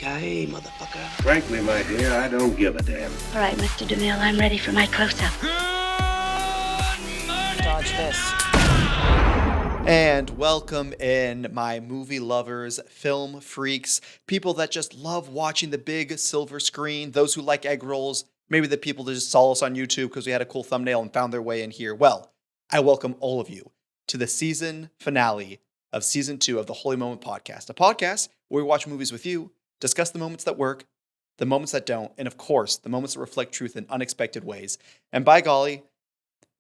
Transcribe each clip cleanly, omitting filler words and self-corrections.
Yippee-ki-yay, motherfucker. Frankly, my dear, I don't give a damn. All right, Mr. DeMille, I'm ready for my close-up. Dodge this. And welcome in, my movie lovers, film freaks, people that just love watching the big silver screen, those who like egg rolls, maybe the people that just saw us on YouTube because we had a cool thumbnail and found their way in here. Well, I welcome all of you to the season finale of season 2 of the Holy Moment podcast, a podcast where we watch movies with you, discuss the moments that work, the moments that don't, and of course, the moments that reflect truth in unexpected ways. And by golly,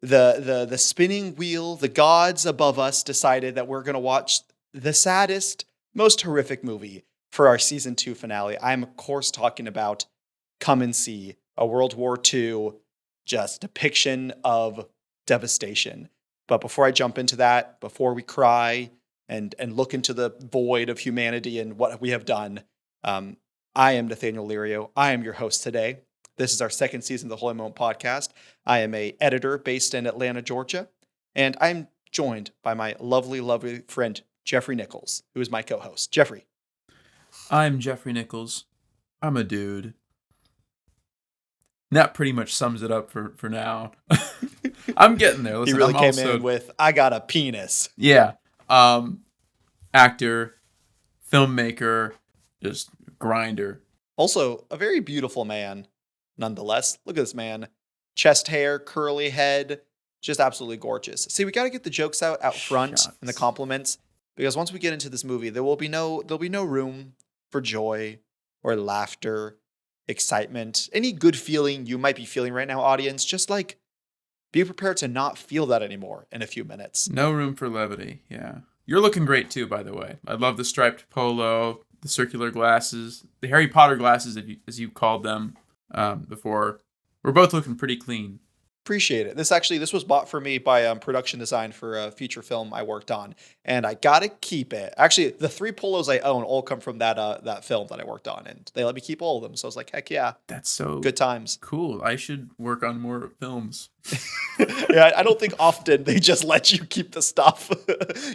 the spinning wheel, the gods above us decided that we're going to watch the saddest, most horrific movie for our season 2 finale. I'm of course talking about Come and See, a World War II just depiction of devastation. But before I jump into that, before we cry and look into the void of humanity and what we have done, I am Nathaniel Lirio. I am your host today. This is our second season of the Holy Moment podcast. I am an editor based in Atlanta, Georgia, and I'm joined by my lovely, lovely friend, Jeffrey Nichols, who is my co-host. Jeffrey. I'm Jeffrey Nichols. I'm a dude. That pretty much sums it up for now. I'm getting there. Listen, he really I'm came also, in with, I got a penis. Yeah. Actor, filmmaker, just grinder. Also, a very beautiful man, nonetheless. Look at this man. Chest hair, curly head, just absolutely gorgeous. See, we got to get the jokes out front Shots. and the compliments, because once we get into this movie, there'll be no room for joy or laughter, excitement, any good feeling you might be feeling right now, audience. Just like be prepared to not feel that anymore in a few minutes. No room for levity. Yeah. You're looking great too, by the way. I love the striped polo, the circular glasses, the Harry Potter glasses, as you called them before. We're both looking pretty clean. Appreciate it. This was bought for me by production design for a feature film I worked on, and I gotta keep it. Actually, the 3 polos I own all come from that film that I worked on, and they let me keep all of them. So I was like, heck yeah, That's so good times. cool. I should work on more films. Yeah, I don't think often they just let you keep the stuff.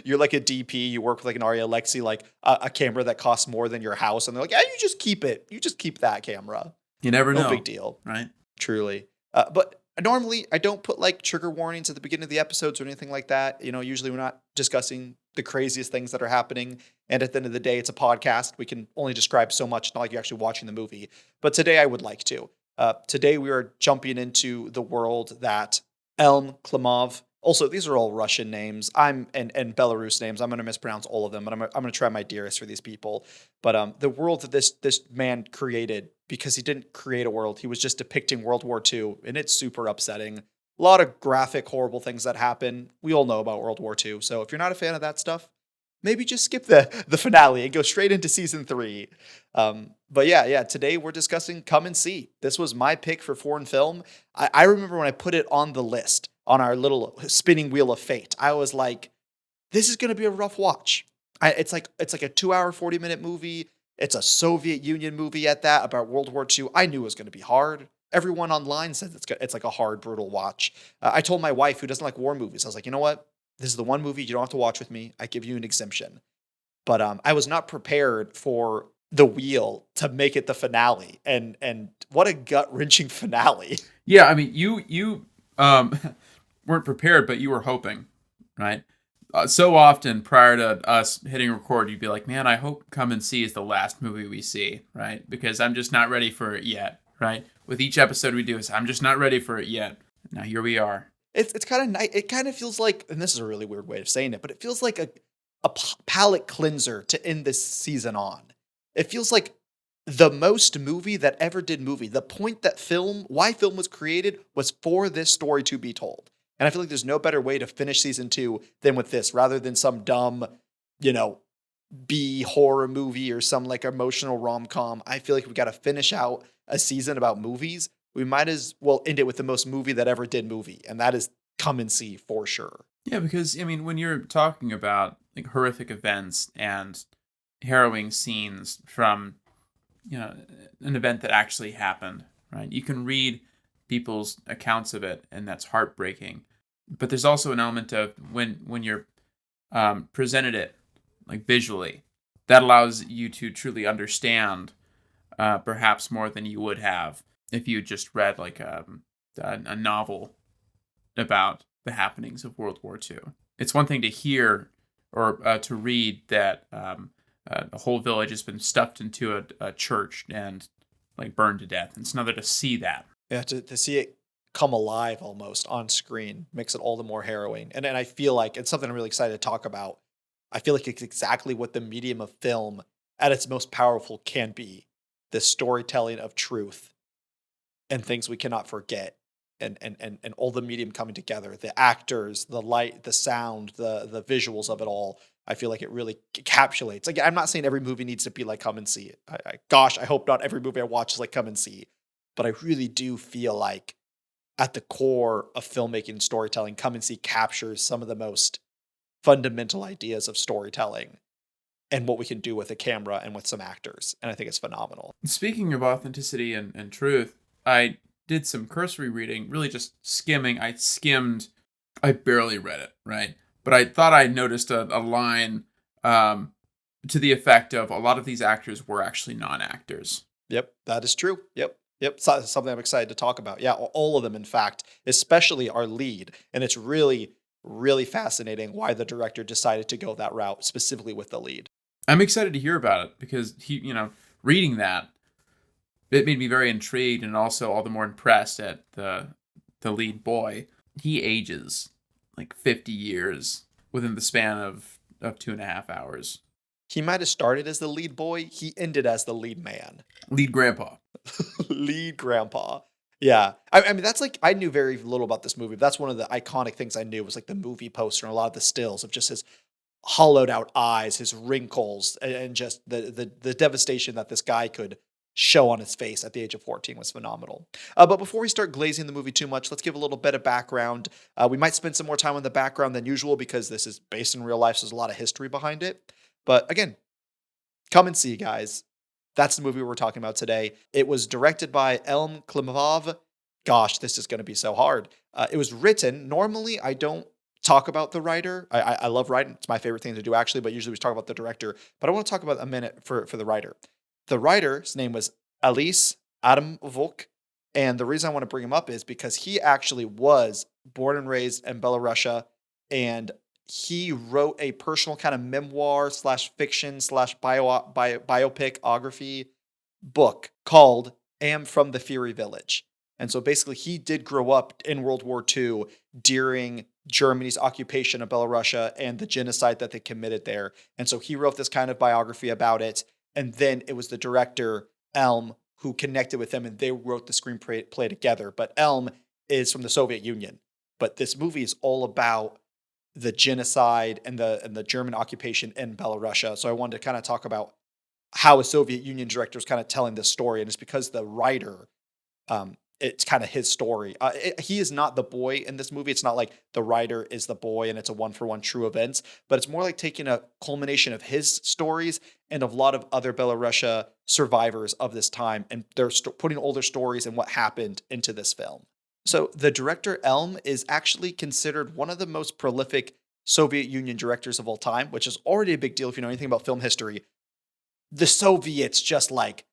You're like a DP, you work with like an Arya Lexi, like a camera that costs more than your house, and they're like, yeah, you just keep it. You just keep that camera. You never know. No big deal. Right? Truly. But normally I don't put like trigger warnings at the beginning of the episodes or anything like that. You know, usually we're not discussing the craziest things that are happening. And at the end of the day, it's a podcast. We can only describe so much, not like you're actually watching the movie. But today I would like to. Today we are jumping into the world that Elm Klimov. Also, these are all Russian names. And Belarus names. I'm going to mispronounce all of them, but I'm going to try my dearest for these people. But the world that this man created, because he didn't create a world, he was just depicting World War II, and it's super upsetting. A lot of graphic, horrible things that happen. We all know about World War II, so if you're not a fan of that stuff, maybe just skip the finale and go straight into season 3. But yeah, today we're discussing Come and See. This was my pick for foreign film. I remember when I put it on the list, on our little spinning wheel of fate, I was like, this is going to be a rough watch. It's like a 2-hour, 40-minute movie. It's a Soviet Union movie at that about World War II. I knew it was going to be hard. Everyone online says it's like a hard, brutal watch. I told my wife, who doesn't like war movies, I was like, you know what? This is the one movie you don't have to watch with me. I give you an exemption. But I was not prepared for the wheel to make it the finale. And what a gut-wrenching finale. Yeah, I mean, you weren't prepared, but you were hoping, right? So often prior to us hitting record, you'd be like, man, I hope Come and See is the last movie we see, right? Because I'm just not ready for it yet, right? With each episode we do, I'm just not ready for it yet. Now here we are. It's kind of nice. It kind of feels like, and this is a really weird way of saying it, but it feels like a palate cleanser to end this season on. It feels like the most movie that ever did movie. The point that why film was created was for this story to be told. And I feel like there's no better way to finish season 2 than with this, rather than some dumb, B horror movie or some like emotional rom-com. I feel like we got to finish out a season about movies. We might as well end it with the most movie that ever did movie. And that is Come and See for sure. Yeah, because I mean, when you're talking about like horrific events and harrowing scenes from, an event that actually happened, right? You can read people's accounts of it, and that's heartbreaking. But there's also an element of when you're presented it like visually, that allows you to truly understand perhaps more than you would have if you just read like a novel about the happenings of World War II. It's one thing to hear or to read that a whole village has been stuffed into a church and like burned to death. It's another to see that. Yeah, to see it come alive almost on screen makes it all the more harrowing. And I feel like it's something I'm really excited to talk about. I feel like it's exactly what the medium of film at its most powerful can be. The storytelling of truth and things we cannot forget. And all the medium coming together, the actors, the light, the sound, the visuals of it all. I feel like it really encapsulates. Like, I'm not saying every movie needs to be like Come and See. Gosh, I hope not every movie I watch is like Come and See. But I really do feel like at the core of filmmaking and storytelling, Come and See captures some of the most fundamental ideas of storytelling and what we can do with a camera and with some actors. And I think it's phenomenal. Speaking of authenticity and truth, I did some cursory reading, really just skimming. I barely read it, right? But I thought I noticed a line to the effect of a lot of these actors were actually non-actors. Yep, that is true. Yep. Something I'm excited to talk about. Yeah, all of them, in fact, especially our lead. And it's really, really fascinating why the director decided to go that route, specifically with the lead. I'm excited to hear about it because reading that, it made me very intrigued and also all the more impressed at the lead boy. He ages like 50 years within the span of 2.5 hours. He might have started as the lead boy. He ended as the lead man. Lead grandpa. Lead grandpa. Yeah. I mean, that's like, I knew very little about this movie. But that's one of the iconic things I knew was like the movie poster and a lot of the stills of just his hollowed out eyes, his wrinkles, and just the devastation that this guy could show on his face at the age of 14 was phenomenal. But before we start glazing the movie too much, let's give a little bit of background. We might spend some more time on the background than usual because this is based in real life, so there's a lot of history behind it. But again, Come and See, guys. That's the movie we're talking about today. It was directed by Elm Klimov. Gosh, this is going to be so hard. It was written. Normally, I don't talk about the writer. I love writing. It's my favorite thing to do, actually, but usually we talk about the director. But I want to talk about a minute for the writer. The writer's name was Alice Adamvuk. And the reason I want to bring him up is because he actually was born and raised in Belarusia. And he wrote a personal kind of memoir slash fiction slash biopic book called Am from the Fury Village. And so basically he did grow up in World War II during Germany's occupation of Belarusia and the genocide that they committed there. And so he wrote this kind of biography about it. And then it was the director, Elm, who connected with him and they wrote the screenplay together. But Elm is from the Soviet Union. But this movie is all about the genocide and the German occupation in Belarusia. So I wanted to kind of talk about how a Soviet Union director is kind of telling this story. And it's because the writer, it's kind of his story. He is not the boy in this movie. It's not like the writer is the boy and it's a one-for-one true events, but it's more like taking a culmination of his stories and of a lot of other Belarusia survivors of this time. And they're putting all their stories and what happened into this film. So the director Elm is actually considered one of the most prolific Soviet Union directors of all time, which is already a big deal if you know anything about film history. The Soviets just like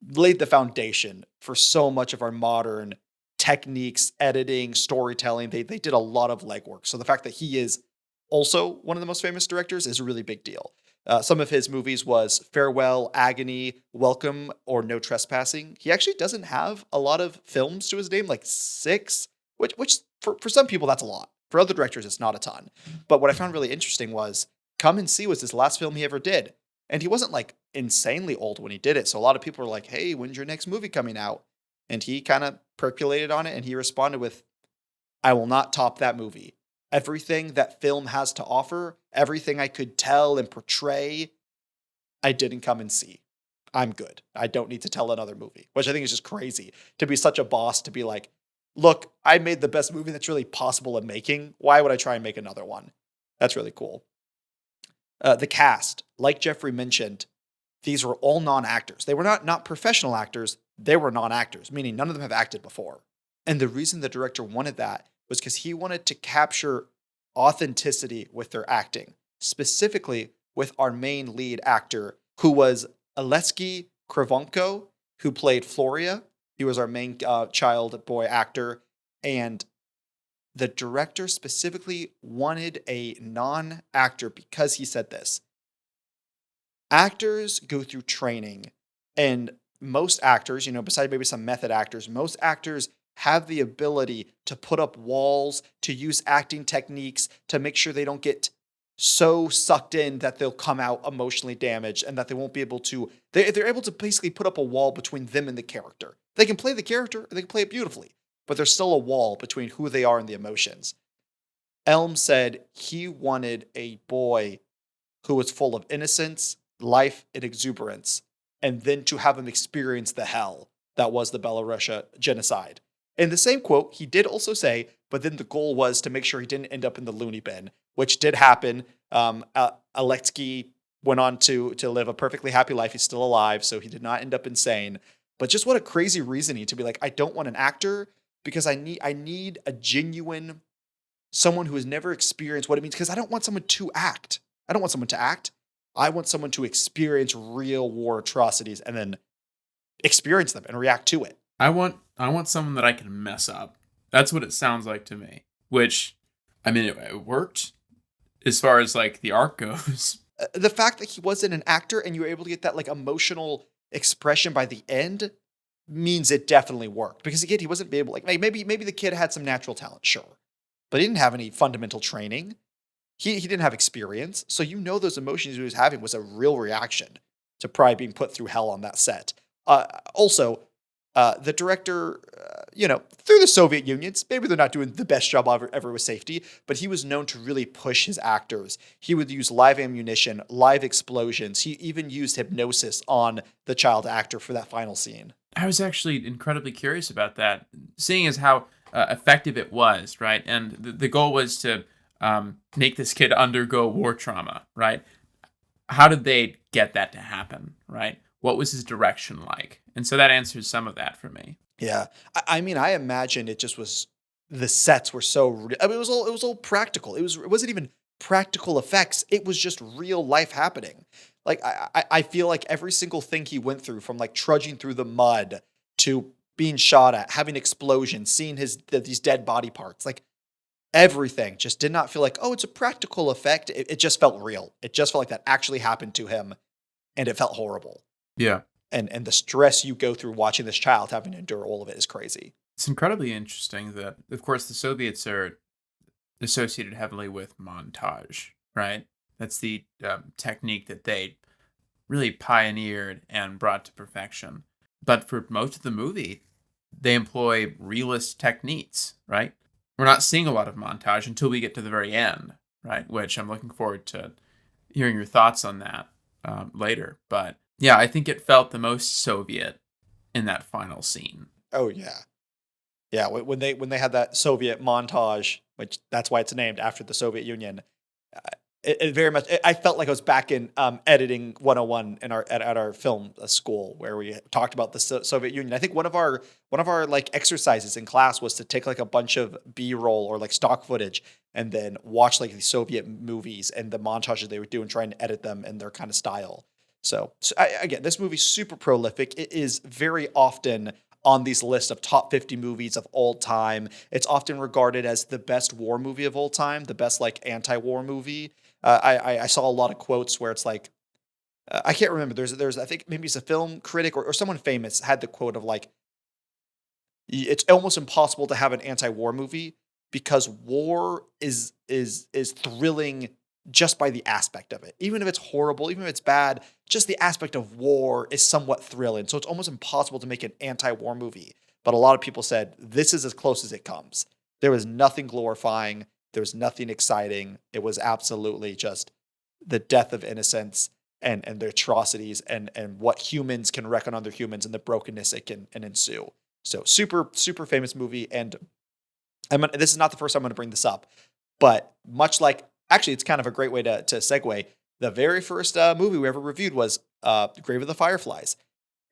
laid the foundation for so much of our modern techniques, editing, storytelling. They did a lot of legwork. So the fact that he is also one of the most famous directors is a really big deal. Some of his movies was Farewell, Agony, Welcome, or No Trespassing. He actually doesn't have a lot of films to his name, like 6, which for some people, that's a lot. For other directors, it's not a ton. But what I found really interesting was Come and See was his last film he ever did. And he wasn't like insanely old when he did it. So a lot of people were like, hey, when's your next movie coming out? And he kind of percolated on it and he responded with, I will not top that movie. Everything that film has to offer, everything I could tell and portray, I didn't Come and See. I'm good. I don't need to tell another movie, which I think is just crazy to be such a boss to be like, look, I made the best movie that's really possible of making. Why would I try and make another one? That's really cool. The cast, like Jeffrey mentioned, these were all non-actors. They were not professional actors. They were non-actors, meaning none of them have acted before. And the reason the director wanted that was because he wanted to capture authenticity with their acting, specifically with our main lead actor, who was Alesky Kravenko, who played Floria. He was our main child boy actor. And the director specifically wanted a non-actor because he said this. Actors go through training, and most actors, besides maybe some method actors, most actors have the ability to put up walls, to use acting techniques to make sure they don't get so sucked in that they'll come out emotionally damaged and that they won't be able to, they're able to basically put up a wall between them and the character. They can play the character, they can play it beautifully, but there's still a wall between who they are and the emotions. Elm said he wanted a boy who was full of innocence, life, and exuberance, and then to have him experience the hell that was the Belarusia genocide. In the same quote, he did also say, but then the goal was to make sure he didn't end up in the loony bin, which did happen. Alexei went on to live a perfectly happy life. He's still alive, so he did not end up insane. But just what a crazy reasoning to be like, I don't want an actor because I need a genuine someone who has never experienced what it means, because I don't want someone to act. I don't want someone to act. I want someone to experience real war atrocities and then experience them and react to it. I want someone that I can mess up. That's what it sounds like to me. Which, I mean, it worked as far as like the arc goes. The fact that he wasn't an actor and you were able to get that like emotional expression by the end means it definitely worked. Because again, he wasn't able, like maybe the kid had some natural talent, sure, but he didn't have any fundamental training. He didn't have experience, so those emotions he was having was a real reaction to probably being put through hell on that set. Also, the director, through the Soviet Unions, maybe they're not doing the best job ever with safety, but he was known to really push his actors. He would use live ammunition, live explosions. He even used hypnosis on the child actor for that final scene. I was actually incredibly curious about that, seeing as how effective it was, right? And the goal was to make this kid undergo war trauma, right? How did they get that to happen, right? What was his direction like? And so that answers some of that for me. Yeah. I mean, I imagine it just was, the sets were so, it was all practical. It wasn't even practical effects. It was just real life happening. Like, I feel like every single thing he went through, from like trudging through the mud to being shot at, having explosions, seeing these dead body parts, like everything just did not feel like, oh, it's a practical effect. It just felt real. It just felt like that actually happened to him, and it felt horrible. Yeah. And the stress you go through watching this child having to endure all of it is crazy. It's incredibly interesting that, of course, the Soviets are associated heavily with montage, right? That's the technique that they really pioneered and brought to perfection. But for most of the movie, they employ realist techniques, right? We're not seeing a lot of montage until we get to the very end, right? Which I'm looking forward to hearing your thoughts on that later. But yeah, I think it felt the most Soviet in that final scene. Oh yeah. Yeah, when they had that Soviet montage, which that's why it's named after the Soviet Union, it very much, I felt like I was back in editing 101 at our film school, where we talked about the Soviet Union. I think one of our like exercises in class was to take like a bunch of B-roll or like stock footage and then watch like the Soviet movies and the montages they would do and try and edit them in their kind of style. So again, this movie's super prolific. It is very often on these lists of top 50 movies of all time. It's often regarded as the best war movie of all time, the best like anti-war movie. I saw a lot of quotes where it's like, I can't remember. There's I think maybe it's a film critic or someone famous had the quote of like, it's almost impossible to have an anti-war movie because war is thrilling just by the aspect of it. Even if it's horrible, even if it's bad, just the aspect of war is somewhat thrilling. So it's almost impossible to make an anti-war movie. But a lot of people said this is as close as it comes. There was nothing glorifying. There was nothing exciting. It was absolutely just the death of innocence and the atrocities and what humans can reckon on other humans and the brokenness it can ensue. So super, super famous movie. And this is not the first time I'm going to bring this up, but much like, actually, it's kind of a great way to segue. The very first movie we ever reviewed was Grave of the Fireflies.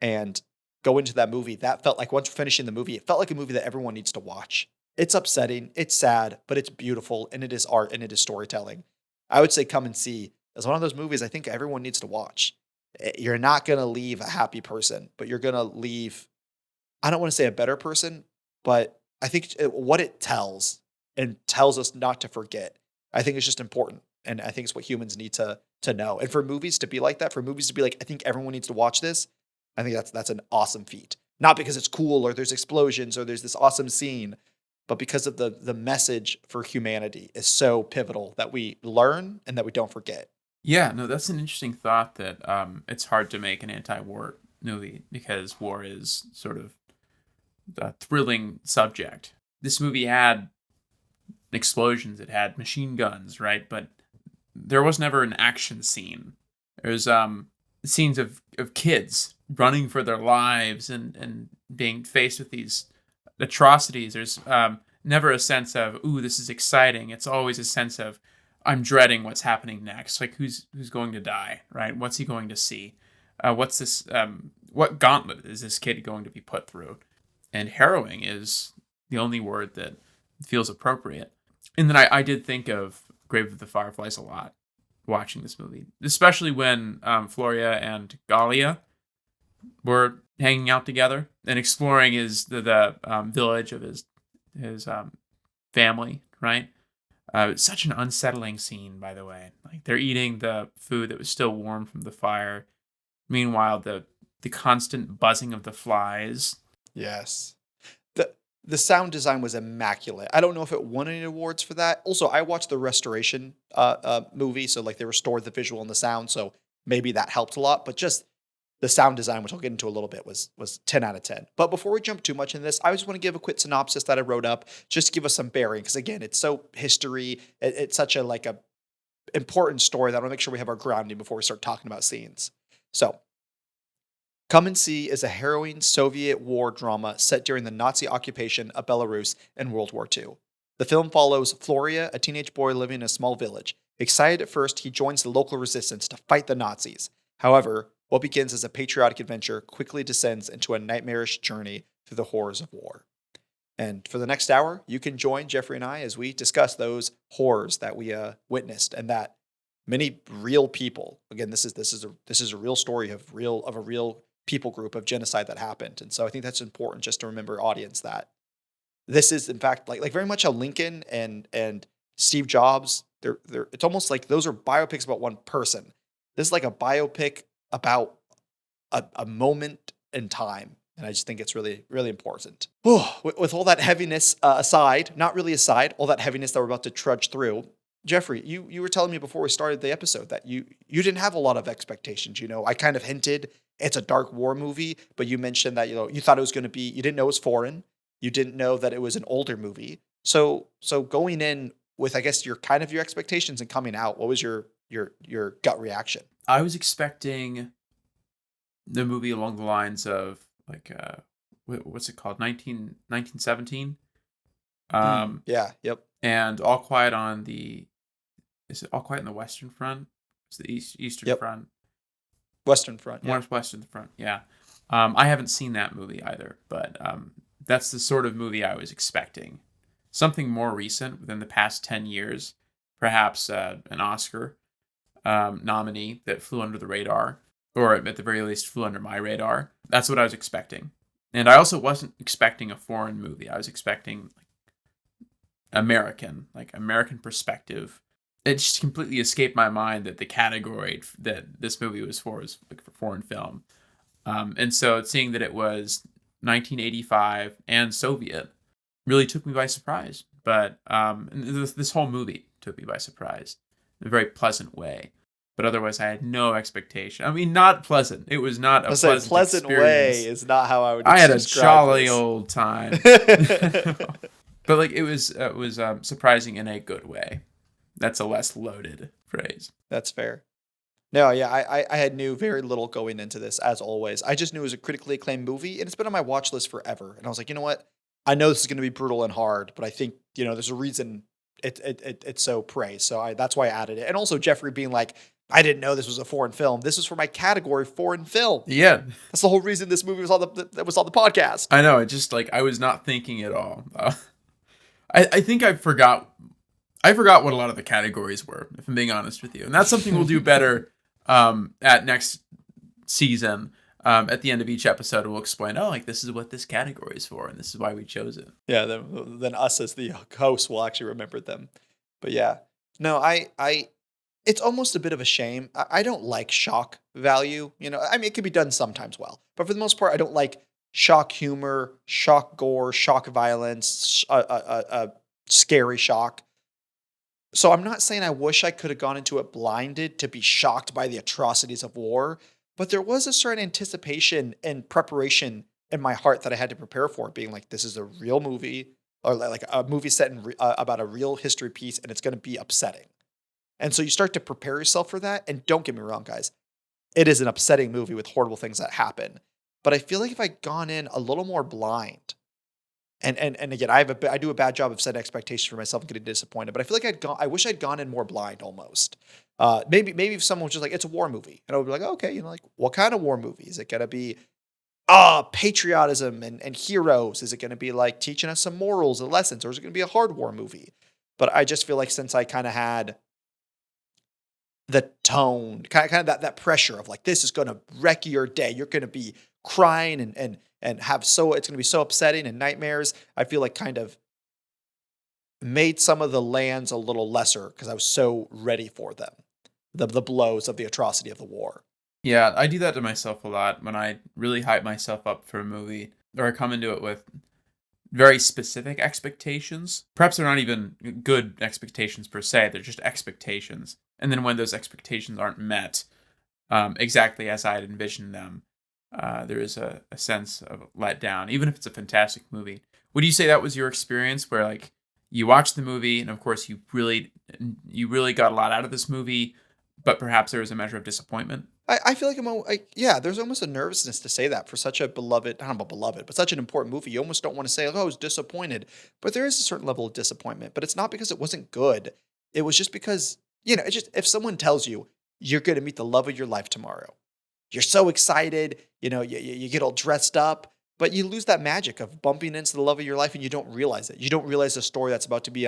And go into that movie, that felt like, once finishing the movie, it felt like a movie that everyone needs to watch. It's upsetting, it's sad, but it's beautiful, and it is art, and it is storytelling. I would say Come and See is one of those movies I think everyone needs to watch. You're not going to leave a happy person, but you're going to leave, I don't want to say a better person, but I think what it tells and tells us not to forget, I think it's just important. And I think it's what humans need to know. And for movies to be like that, for movies to be like, I think everyone needs to watch this, I think that's an awesome feat. Not because it's cool or there's explosions or there's this awesome scene, but because of the message for humanity is so pivotal that we learn and that we don't forget. Yeah, no, that's an interesting thought that it's hard to make an anti-war movie because war is sort of a thrilling subject. This movie had explosions, it had machine guns, right? But there was never an action scene. There's scenes of kids running for their lives and being faced with these atrocities. There's never a sense of, ooh, this is exciting. It's always a sense of, I'm dreading what's happening next. Like who's going to die, right? What's he going to see? What's this? What gauntlet is this kid going to be put through? And harrowing is the only word that feels appropriate. And then I did think of Grave of the Fireflies a lot watching this movie, especially when Floria and Galia were hanging out together and exploring the village of his family, right? Such an unsettling scene, by the way. Like they're eating the food that was still warm from the fire. Meanwhile, the constant buzzing of the flies. Yes. The sound design was immaculate. I don't know if it won any awards for that. Also, I watched the restoration movie, so like they restored the visual and the sound, so maybe that helped a lot. But just the sound design, which I'll get into a little bit, was 10 out of 10. But before we jump too much in this, I just want to give a quick synopsis that I wrote up, just to give us some bearing, because again, it's so history. It's such a important story that I want to make sure we have our grounding before we start talking about scenes. So, Come and See is a harrowing Soviet war drama set during the Nazi occupation of Belarus in World War II. The film follows Floria, a teenage boy living in a small village. Excited at first, he joins the local resistance to fight the Nazis. However, what begins as a patriotic adventure quickly descends into a nightmarish journey through the horrors of war. And for the next hour, you can join Jeffrey and I as we discuss those horrors that we witnessed and that many real people. Again, this is a real story of a real people group of genocide that happened. And so I think that's important just to remember, audience, that this is in fact like very much a Lincoln and Steve Jobs. They're it's almost like those are biopics about one person. This is like a biopic about a moment in time. And I just think it's really, really important. With all that heaviness aside, not really aside, all that heaviness that we're about to trudge through, Jeffrey, you were telling me before we started the episode that you didn't have a lot of expectations. I kind of hinted it's a dark war movie, but you mentioned that you thought it was going to be, you didn't know it was foreign, you didn't know that it was an older movie. So going in with, I guess, your expectations and coming out, what was your gut reaction? I was expecting the movie along the lines of like what's it called, 1917. Yeah, yep. And All Quiet on the, is it All Quiet on the Western Front? It's the Eastern Front. Western Front. Yeah. Western Front. Yeah. I haven't seen that movie either, but that's the sort of movie I was expecting. Something more recent within the past 10 years, perhaps an Oscar nominee that flew under the radar, or at the very least flew under my radar. That's what I was expecting. And I also wasn't expecting a foreign movie. I was expecting American perspective. It just completely escaped my mind that the category that this movie was for was like for foreign film. And so seeing that it was 1985 and Soviet really took me by surprise. But this whole movie took me by surprise in a very pleasant way. But otherwise, I had no expectation. I mean, not pleasant. It was not a pleasant way is not how I would. I had a jolly old time. But like it was surprising in a good way. That's a less loaded phrase. That's fair. No, yeah, I had knew very little going into this, as always. I just knew it was a critically acclaimed movie, and it's been on my watch list forever. And I was like, you know what? I know this is going to be brutal and hard, but I think there's a reason it's so praised. So that's why I added it. And also Jeffrey being like, I didn't know this was a foreign film. This was for my category, foreign film. Yeah, that's the whole reason this movie was on the podcast. I know. It just like I was not thinking at all. I think I forgot what a lot of the categories were, if I'm being honest with you. And that's something we'll do better at next season, at the end of each episode, we'll explain, oh, like this is what this category is for, and this is why we chose it. Yeah, then us as the host will actually remember them. But yeah, no, it's almost a bit of a shame. I don't like shock value. I mean, it can be done sometimes well, but for the most part, I don't like shock humor, shock gore, shock violence, scary shock. So I'm not saying I wish I could have gone into it blinded to be shocked by the atrocities of war, but there was a certain anticipation and preparation in my heart that I had to prepare for, being like, this is a real movie, or like a movie set about a real history piece, and it's going to be upsetting. And so you start to prepare yourself for that. And don't get me wrong, guys, it is an upsetting movie with horrible things that happen. But I feel like if I'd gone in a little more blind, and again, I do a bad job of setting expectations for myself and getting disappointed. But I feel like I wish I'd gone in more blind almost. Maybe if someone was just like, it's a war movie, and I would be like, okay, like what kind of war movie is it? Gonna be patriotism and heroes? Is it gonna be like teaching us some morals and lessons, or is it gonna be a hard war movie? But I just feel like since I kind of had the tone, kind of that pressure of like, this is gonna wreck your day. You're gonna be crying and have it's going to be so upsetting and nightmares. I feel like kind of made some of the lands a little lesser because I was so ready for them, the blows of the atrocity of the war. Yeah, I do that to myself a lot when I really hype myself up for a movie, or I come into it with very specific expectations. Perhaps they're not even good expectations per se, they're just expectations. And then when those expectations aren't met exactly as I had envisioned them, there is a sense of letdown, even if it's a fantastic movie. Would you say that was your experience, where like you watched the movie and of course you really got a lot out of this movie, but perhaps there was a measure of disappointment? I feel like yeah, there's almost a nervousness to say that for such a beloved, I don't know about beloved, but such an important movie. You almost don't want to say, oh, I was disappointed. But there is a certain level of disappointment, but it's not because it wasn't good. It was just because, it's just, if someone tells you you're going to meet the love of your life tomorrow, you're so excited, you get all dressed up, but you lose that magic of bumping into the love of your life and you don't realize it. You don't realize the story that's about to be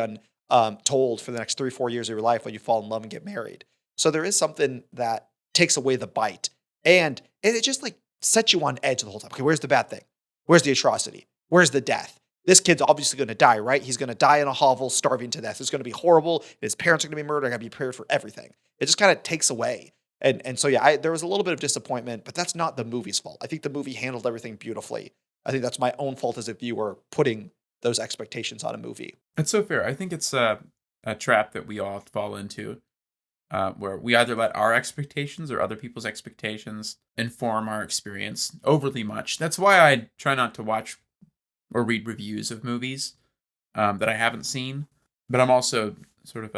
told for the next 3-4 years of your life when you fall in love and get married. So there is something that takes away the bite. And it just like sets you on edge the whole time. Okay, where's the bad thing? Where's the atrocity? Where's the death? This kid's obviously going to die, right? He's going to die in a hovel, starving to death. It's going to be horrible. His parents are going to be murdered. I got to be prepared for everything. It just kind of takes away. And so, yeah, there was a little bit of disappointment, but that's not the movie's fault. I think the movie handled everything beautifully. I think that's my own fault as a viewer, putting those expectations on a movie. That's so fair. I think it's a trap that we all fall into, where we either let our expectations or other people's expectations inform our experience overly much. That's why I try not to watch or read reviews of movies that I haven't seen. But I'm also sort of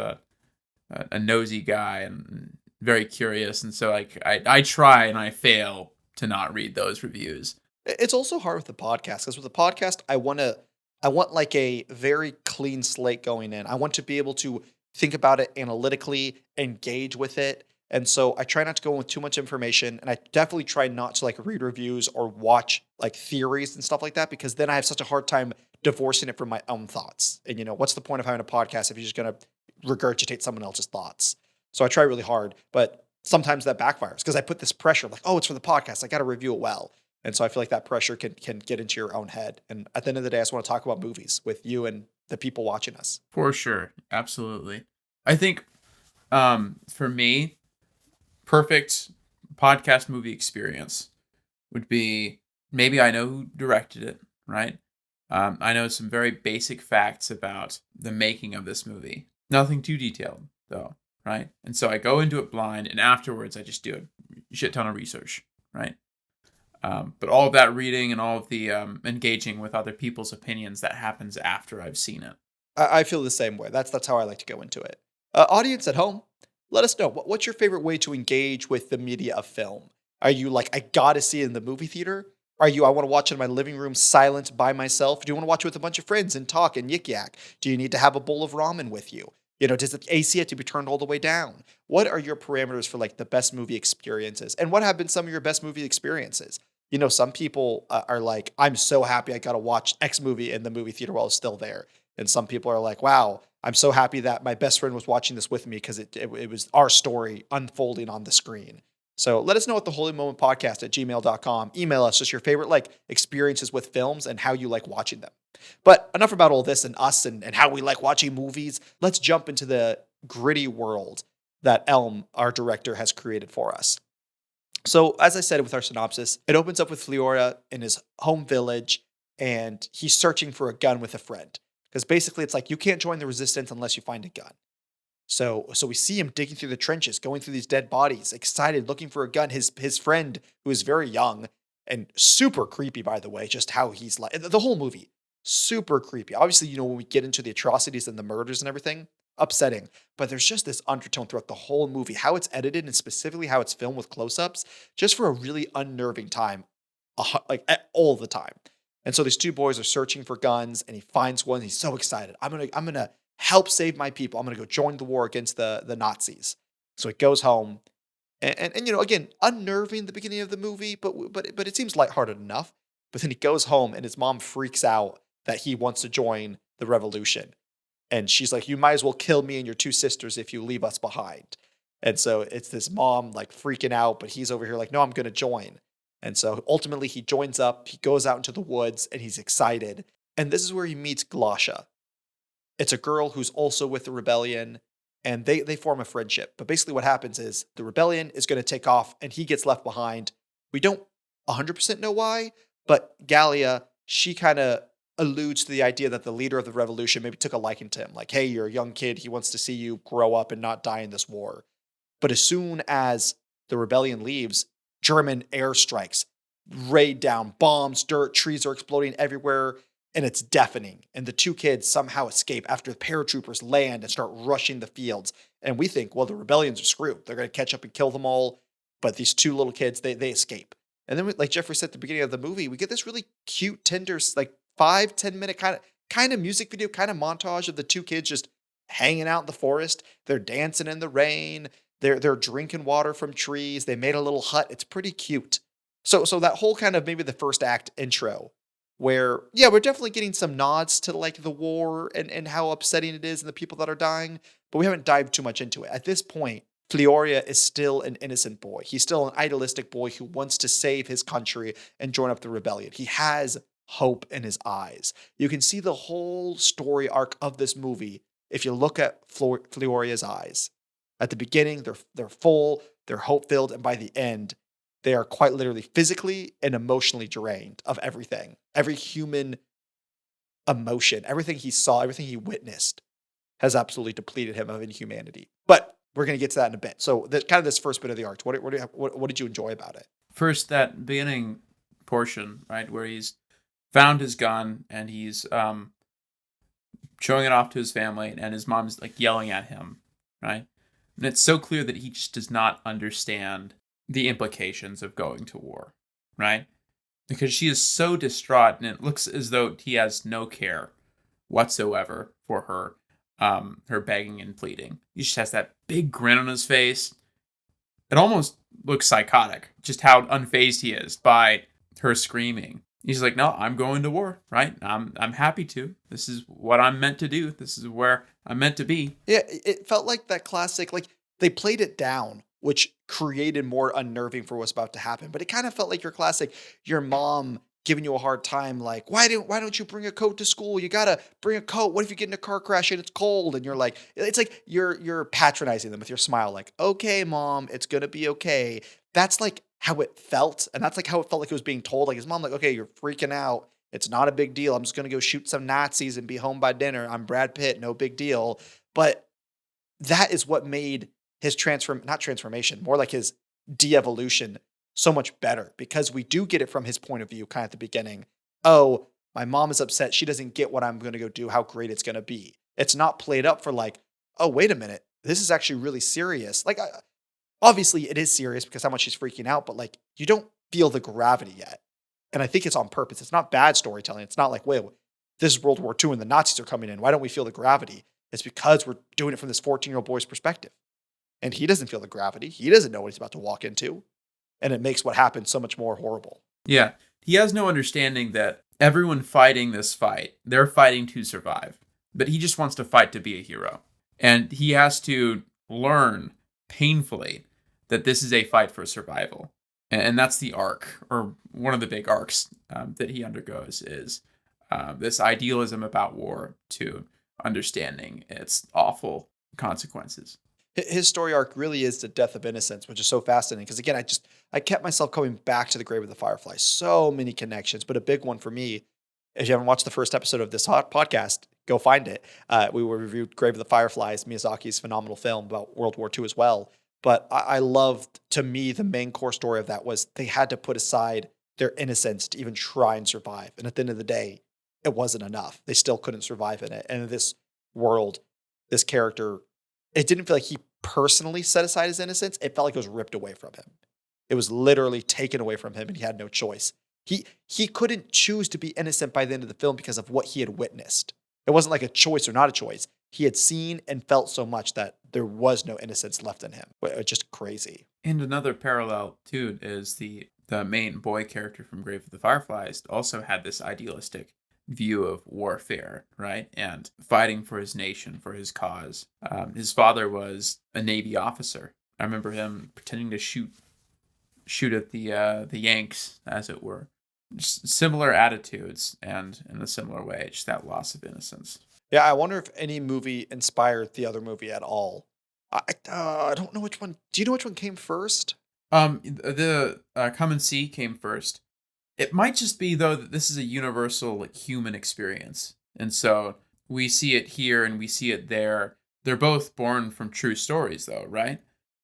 a nosy guy and very curious, and so like I try and I fail to not read those reviews. It's also hard with the podcast, because with the podcast, I want like a very clean slate going in. I want to be able to think about it analytically, engage with it. And so I try not to go in with too much information, and I definitely try not to like read reviews or watch like theories and stuff like that, because then I have such a hard time divorcing it from my own thoughts. And what's the point of having a podcast if you're just going to regurgitate someone else's thoughts? So I try really hard, but sometimes that backfires because I put this pressure like, oh, it's for the podcast, I got to review it well. And so I feel like that pressure can get into your own head. And at the end of the day, I just want to talk about movies with you and the people watching us. For sure. Absolutely. I think for me, perfect podcast movie experience would be, maybe I know who directed it, right? I know some very basic facts about the making of this movie. Nothing too detailed, though, right? And so I go into it blind, and afterwards I just do a shit ton of research, right? But all of that reading and all of the engaging with other people's opinions, that happens after I've seen it. I feel the same way. That's how I like to go into it. Audience at home, let us know. What's your favorite way to engage with the media of film? Are you like, I gotta see it in the movie theater? Are you, I want to watch it in my living room silent by myself? Do you want to watch it with a bunch of friends and talk and yik yak? Do you need to have a bowl of ramen with you? Does the AC have to be turned all the way down? What are your parameters for like the best movie experiences? And what have been some of your best movie experiences? Some people are like, I'm so happy I got to watch X movie in the movie theater while it's still there. And some people are like, wow, I'm so happy that my best friend was watching this with me because it was our story unfolding on the screen. So let us know at the Holy Moment Podcast at gmail.com. Email us just your favorite like experiences with films and how you like watching them. But enough about all this and us and how we like watching movies. Let's jump into the gritty world that Elm, our director, has created for us. So, as I said with our synopsis, it opens up with Fleora in his home village, and he's searching for a gun with a friend. Because basically, it's like you can't join the resistance unless you find a gun. So we see him digging through the trenches, going through these dead bodies, excited, looking for a gun. His friend, who is very young and super creepy, by the way, just how he's like the whole movie, super creepy. Obviously, when we get into the atrocities and the murders and everything, upsetting. But there's just this undertone throughout the whole movie, how it's edited and specifically how it's filmed with close-ups, just for a really unnerving time, all the time. And so these two boys are searching for guns, and he finds one. He's so excited. I'm gonna help save my people. I'm gonna go join the war against the Nazis. So he goes home, and again, unnerving the beginning of the movie, but it seems lighthearted enough. But then he goes home, and his mom freaks out that he wants to join the revolution. And she's like, you might as well kill me and your two sisters if you leave us behind. And so it's this mom like freaking out, but he's over here like, no, I'm going to join. And so ultimately he joins up, he goes out into the woods and he's excited. And this is where he meets Glasha. It's a girl who's also with the rebellion and they form a friendship. But basically what happens is the rebellion is going to take off and he gets left behind. We don't 100% know why, but Galia, she kind of alludes to the idea that the leader of the revolution maybe took a liking to him. Like, hey, you're a young kid. He wants to see you grow up and not die in this war. But as soon as the rebellion leaves, German airstrikes raid down, bombs, dirt, trees are exploding everywhere, and it's deafening. And the two kids somehow escape after the paratroopers land and start rushing the fields. And we think, well, the rebellions are screwed. They're going to catch up and kill them all. But these two little kids, they escape. And then, like Jeffrey said at the beginning of the movie, we get this really cute, tender, like 5-10 minute kind of music video, kind of montage of the two kids just hanging out in the forest. They're dancing in the rain. They're drinking water from trees. They made a little hut. It's pretty cute. So that whole kind of maybe the first act intro where, yeah, we're definitely getting some nods to like the war and how upsetting it is and the people that are dying, but we haven't dived too much into it. At this point, Fleoria is still an innocent boy. He's still an idealistic boy who wants to save his country and join up the rebellion. He has hope in his eyes. You can see the whole story arc of this movie if you look at Fleoria's eyes. At the beginning, they're full, they're hope-filled, and by the end, they are quite literally physically and emotionally drained of everything. Every human emotion, everything he saw, everything he witnessed has absolutely depleted him of inhumanity. But we're going to get to that in a bit. So this first bit of the arc, what did you enjoy about it? First, that beginning portion, right, where he's found his gun and he's showing it off to his family, and his mom's like yelling at him, right? And it's so clear that he just does not understand the implications of going to war, right? Because she is so distraught, and it looks as though he has no care whatsoever for her, her begging and pleading. He just has that big grin on his face. It almost looks psychotic, just how unfazed he is by her screaming. He's like, no, I'm going to war, right? I'm happy to. This is what I'm meant to do. This is where I'm meant to be. Yeah, it felt like that classic, like they played it down, which created more unnerving for what's about to happen. But it kind of felt like your classic, your mom giving you a hard time, like, why don't you bring a coat to school? You gotta bring a coat. What if you get in a car crash and it's cold? And you're like, it's like you're patronizing them with your smile, like, okay, mom, it's gonna be okay. That's like how it felt. And that's like how it felt like it was being told. Like his mom, like, okay, you're freaking out. It's not a big deal. I'm just going to go shoot some Nazis and be home by dinner. I'm Brad Pitt. No big deal. But that is what made his not transformation, more like his de-evolution so much better, because we do get it from his point of view kind of at the beginning. Oh, my mom is upset. She doesn't get what I'm going to go do, how great it's going to be. It's not played up for like, oh, wait a minute. This is actually really serious. Like, obviously, it is serious because how much she's freaking out, but like you don't feel the gravity yet. And I think it's on purpose. It's not bad storytelling. It's not like, wait, this is World War II and the Nazis are coming in. Why don't we feel the gravity? It's because we're doing it from this 14-year-old boy's perspective. And he doesn't feel the gravity. He doesn't know what he's about to walk into. And it makes what happens so much more horrible. Yeah. He has no understanding that everyone fighting this fight, they're fighting to survive. But he just wants to fight to be a hero. And he has to learn painfully that this is a fight for survival. And that's the arc, or one of the big arcs that he undergoes, is this idealism about war to understanding its awful consequences. His story arc really is the death of innocence, which is so fascinating. Because again, I kept myself coming back to the Grave of the Fireflies. So many connections, but a big one for me. If you haven't watched the first episode of this hot podcast, go find it. We reviewed Grave of the Fireflies, Miyazaki's phenomenal film about World War II as well. But I loved, to me, the main core story of that was they had to put aside their innocence to even try and survive. And at the end of the day, it wasn't enough. They still couldn't survive in it. And in this world, this character, it didn't feel like he personally set aside his innocence. It felt like it was ripped away from him. It was literally taken away from him and he had no choice. He couldn't choose to be innocent by the end of the film because of what he had witnessed. It wasn't like a choice or not a choice. He had seen and felt so much that there was no innocence left in him. It's just crazy. And another parallel too is the main boy character from Grave of the Fireflies also had this idealistic view of warfare, right? And fighting for his nation, for his cause. His father was a Navy officer. I remember him pretending to shoot at the Yanks, as it were. Just similar attitudes, and in a similar way, just that loss of innocence. Yeah, I wonder if any movie inspired the other movie at all. I don't know which one. Do you know which one came first? The Come and See came first. It might just be, though, that this is a universal like human experience, and so we see it here and we see it there. They're both born from true stories, though, right?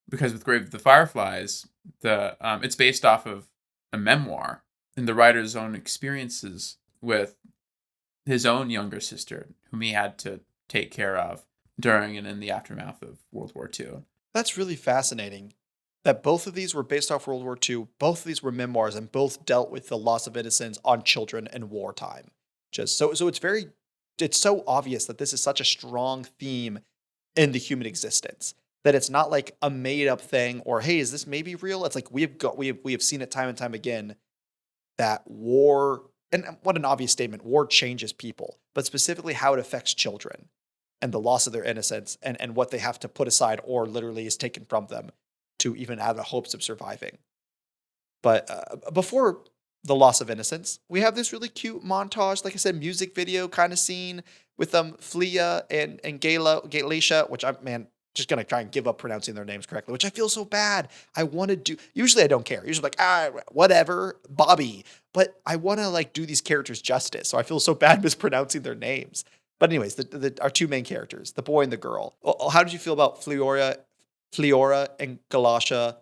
Because with Grave of the Fireflies, it's based off of a memoir and the writer's own experiences with his own younger sister, whom he had to take care of during and in the aftermath of World War II. That's really fascinating. That both of these were based off World War II. Both of these were memoirs, and both dealt with the loss of innocence on children in wartime. Just so it's so obvious that this is such a strong theme in the human existence, that it's not like a made up thing or, hey, is this maybe real? It's like we have seen it time and time again that war, and what an obvious statement, war changes people, but specifically how it affects children and the loss of their innocence and what they have to put aside or literally is taken from them to even have the hopes of surviving. But before the loss of innocence, we have this really cute montage, like I said, music video kind of scene with Flea and Galatia, which I'm just gonna try and give up pronouncing their names correctly, which I feel so bad. I want to do. Usually I don't care. Usually like whatever, Bobby. But I want to like do these characters justice, so I feel so bad mispronouncing their names. But anyways, our two main characters, the boy and the girl. How did you feel about Fleora and Galatia?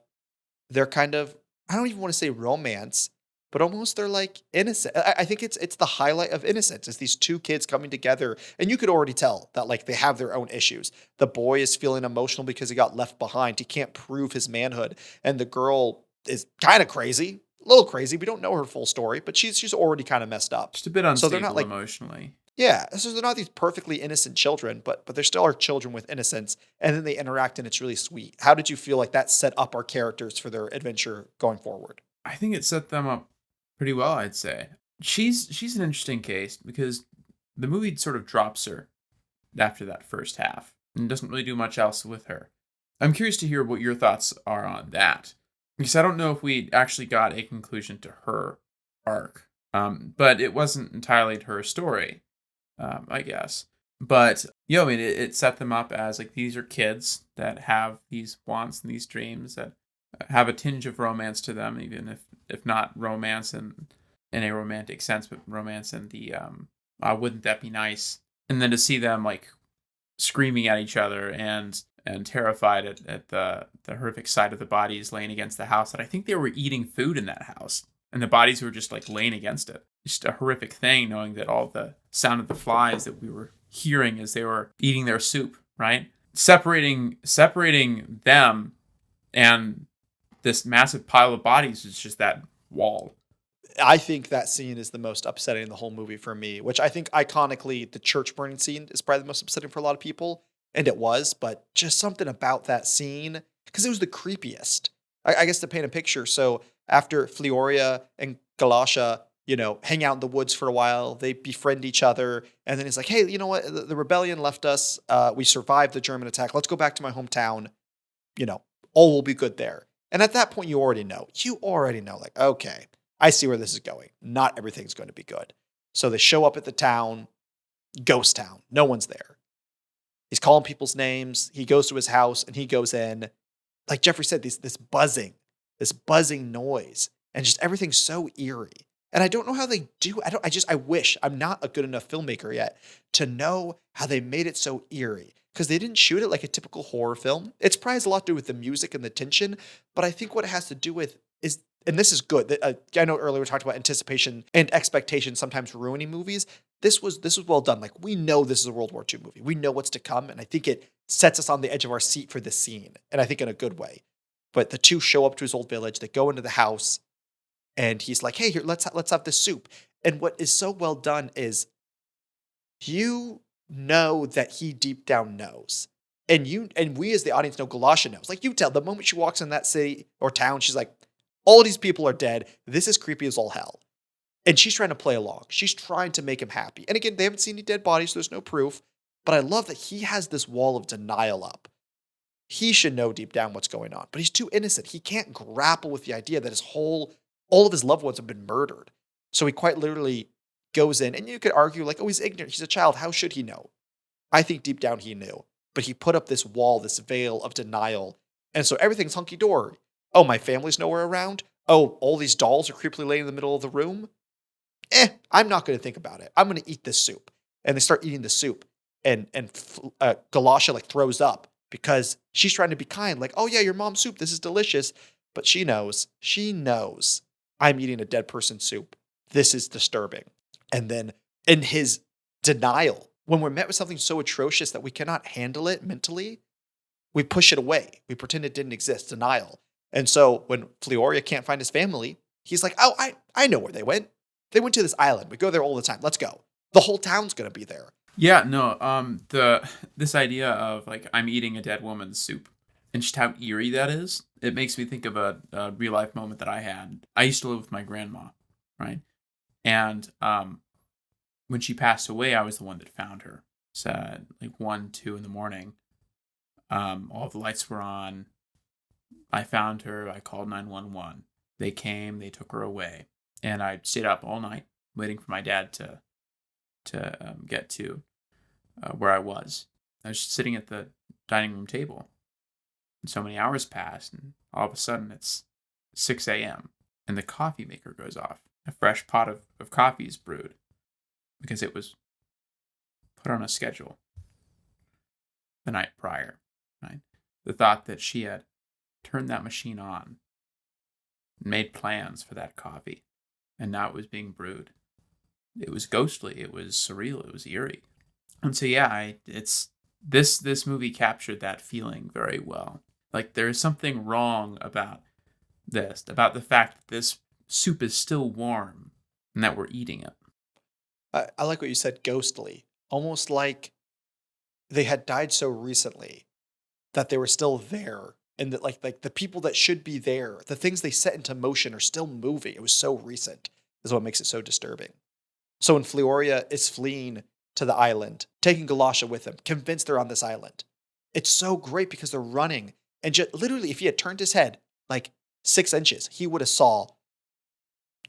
They're kind of, I don't even want to say romance, but almost they're like innocent. I think it's the highlight of innocence. It's these two kids coming together, and you could already tell that like they have their own issues. The boy is feeling emotional because he got left behind. He can't prove his manhood, and the girl is kind of crazy, a little crazy. We don't know her full story, but she's already kind of messed up. Just a bit unstable So they're not like emotionally. yeah, so they're not these perfectly innocent children, but there still are children with innocence, and then they interact, and it's really sweet. How did you feel like that set up our characters for their adventure going forward? I think it set them up pretty well, I'd say. She's an interesting case because the movie sort of drops her after that first half and doesn't really do much else with her. I'm curious to hear what your thoughts are on that, because I don't know if we actually got a conclusion to her arc, but it wasn't entirely her story, I guess. But I mean, it set them up as like these are kids that have these wants and these dreams that have a tinge of romance to them, even if not romance in a romantic sense, but romance in the wouldn't that be nice? And then to see them like screaming at each other and terrified at the horrific sight of the bodies laying against the house, that I think they were eating food in that house and the bodies were just like laying against it. Just a horrific thing, knowing that all the sound of the flies that we were hearing as they were eating their soup, right? Separating them and this massive pile of bodies is just that wall. I think that scene is the most upsetting in the whole movie for me, which I think iconically the church burning scene is probably the most upsetting for a lot of people. And it was, but just something about that scene, because it was the creepiest. I guess to paint a picture. So after Fleoria and Galatia, hang out in the woods for a while, they befriend each other. And then he's like, hey, you know what? The rebellion left us. We survived the German attack. Let's go back to my hometown. All will be good there. And at that point, you already know. Like, okay, I see where this is going. Not everything's going to be good. So they show up at the town, ghost town. No one's there. He's calling people's names. He goes to his house and he goes in. Like Jeffrey said, this buzzing noise, and just everything's so eerie. And I don't know how they do. I wish I'm not a good enough filmmaker yet to know how they made it so eerie, because they didn't shoot it like a typical horror film. It's probably has a lot to do with the music and the tension, but I think what it has to do with is, and this is good. I know earlier we talked about anticipation and expectation sometimes ruining movies. This was well done. Like, we know this is a World War II movie. We know what's to come, and I think it sets us on the edge of our seat for this scene, and I think in a good way. But the two show up to his old village. They go into the house, and he's like, "Hey, here, let's have this soup." And what is so well done is, you know that he deep down knows, and we as the audience know Galasha knows. Like, you tell the moment she walks in that city or town, she's like, "All these people are dead. This is creepy as all hell." And she's trying to play along. She's trying to make him happy. And again, they haven't seen any dead bodies, so there's no proof. But I love that he has this wall of denial up. He should know deep down what's going on, but he's too innocent. He can't grapple with the idea that all of his loved ones have been murdered. So he quite literally goes in, and you could argue like, oh, he's ignorant. He's a child. How should he know? I think deep down he knew, but he put up this wall, this veil of denial. And so everything's hunky-dory. Oh, my family's nowhere around. Oh, all these dolls are creepily laying in the middle of the room. I'm not going to think about it. I'm going to eat this soup. And they start eating the soup, and Galasha like throws up because she's trying to be kind. Like, oh yeah, your mom's soup. This is delicious. But she knows I'm eating a dead person's soup. This is disturbing. And then in his denial, when we're met with something so atrocious that we cannot handle it mentally, we push it away. We pretend it didn't exist. Denial. And so when Fleoria can't find his family, he's like, oh, I know where they went. They went to this island. We go there all the time. Let's go. The whole town's going to be there. Yeah, no, this idea of like, I'm eating a dead woman's soup, and just how eerie that is, it makes me think of a real life moment that I had. I used to live with my grandma, right? And when she passed away, I was the one that found her. So like 1, 2 in the morning, all the lights were on. I found her. I called 911. They came. They took her away. And I stayed up all night waiting for my dad to get to where I was. I was just sitting at the dining room table. And so many hours passed, and all of a sudden it's 6 a.m. and the coffee maker goes off. A fresh pot of coffee is brewed because it was put on a schedule the night prior. Right? The thought that she had turned that machine on, made plans for that coffee, and now it was being brewed. It was ghostly. It was surreal. It was eerie. And so, yeah, it's this movie captured that feeling very well. Like, there's something wrong about this, about the fact that this soup is still warm and that we're eating it. I like what you said, ghostly. Almost like they had died so recently that they were still there. And that like the people that should be there, the things they set into motion are still moving. It was so recent, is what makes it so disturbing. So when Fleoria is fleeing to the island, taking Galasha with him, convinced they're on this island, it's so great because they're running. And just literally, if he had turned his head like 6 inches, he would have saw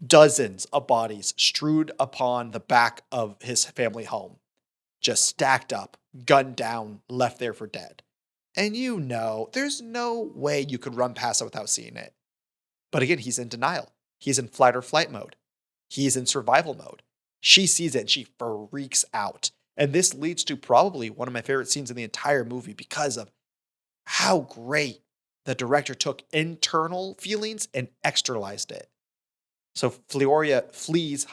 dozens of bodies strewed upon the back of his family home, just stacked up, gunned down, left there for dead. And you know, there's no way you could run past it without seeing it. But again, he's in denial. He's in flight or flight mode. He's in survival mode. She sees it and she freaks out. And this leads to probably one of my favorite scenes in the entire movie because of how great the director took internal feelings and externalized it. So Fleoria flees,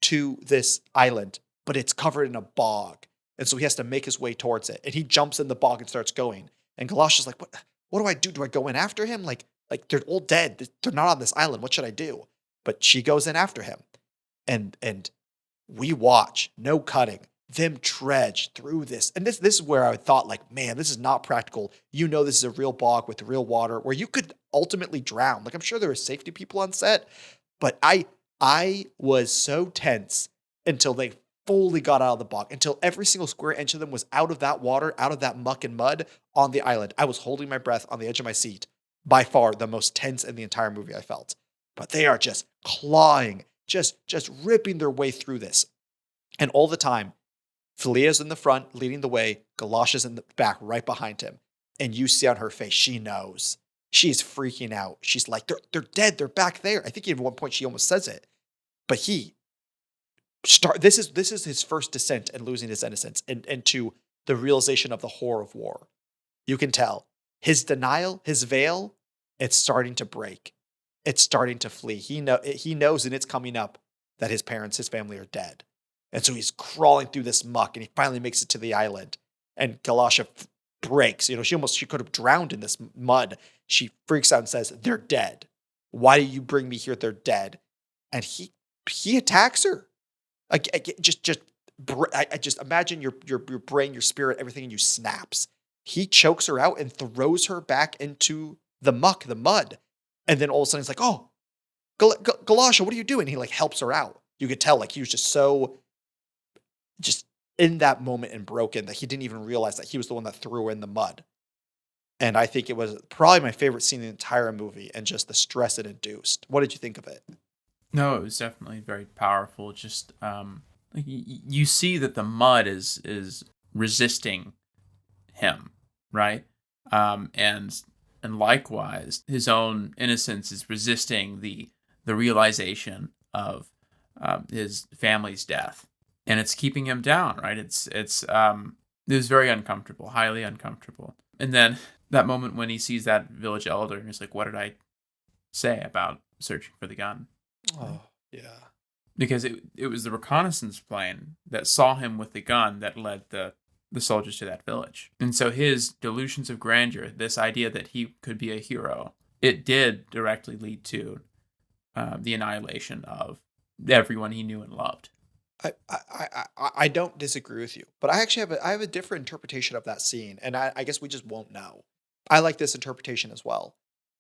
to this island, but it's covered in a bog. And so he has to make his way towards it. And he jumps in the bog and starts going. And Galasha's like, what do I do? Do I go in after him? Like they're all dead. They're not on this island. What should I do? But she goes in after him. And we watch, no cutting, them trudge through this. And this is where I thought, like, man, this is not practical. You know, this is a real bog with real water where you could ultimately drown. Like, I'm sure there were safety people on set, but I was so tense until they fully got out of the bog, until every single square inch of them was out of that water, out of that muck and mud on the island. I was holding my breath on the edge of my seat, by far the most tense in the entire movie I felt. But they are just clawing, just ripping their way through this. And all the time, Flea's in the front, leading the way. Galosha's in the back, right behind him. And you see on her face, she knows. She's freaking out. She's like, they're dead. They're back there. I think at one point she almost says it. But this is his first descent and losing his innocence and to the realization of the horror of war. You can tell his denial, his veil, it's starting to break. It's starting to flee. He knows, and it's coming up, that his parents, his family are dead. And so he's crawling through this muck, and he finally makes it to the island. And Galasha breaks. She could have drowned in this mud. She freaks out and says, "They're dead. Why do you bring me here? They're dead." And he attacks her. I just imagine your brain, your spirit, everything in you snaps. He chokes her out and throws her back into the muck, the mud. And then all of a sudden he's like, "Oh, Galasha, what are you doing?" He like helps her out. You could tell like he was just in that moment and broken that he didn't even realize that he was the one that threw her in the mud. And I think it was probably my favorite scene in the entire movie and just the stress it induced. What did you think of it? No, it was definitely very powerful. Just like you see that the mud is resisting him, right? And likewise, his own innocence is resisting the realization of his family's death, and it's keeping him down, right? It was very uncomfortable, highly uncomfortable. And then that moment when he sees that village elder, and he's like, "What did I say about searching for the gun?" Oh, yeah. Because it was the reconnaissance plane that saw him with the gun that led the soldiers to that village. And so his delusions of grandeur, this idea that he could be a hero, it did directly lead to the annihilation of everyone he knew and loved. I don't disagree with you, but I actually have a different interpretation of that scene, and I guess we just won't know. I like this interpretation as well.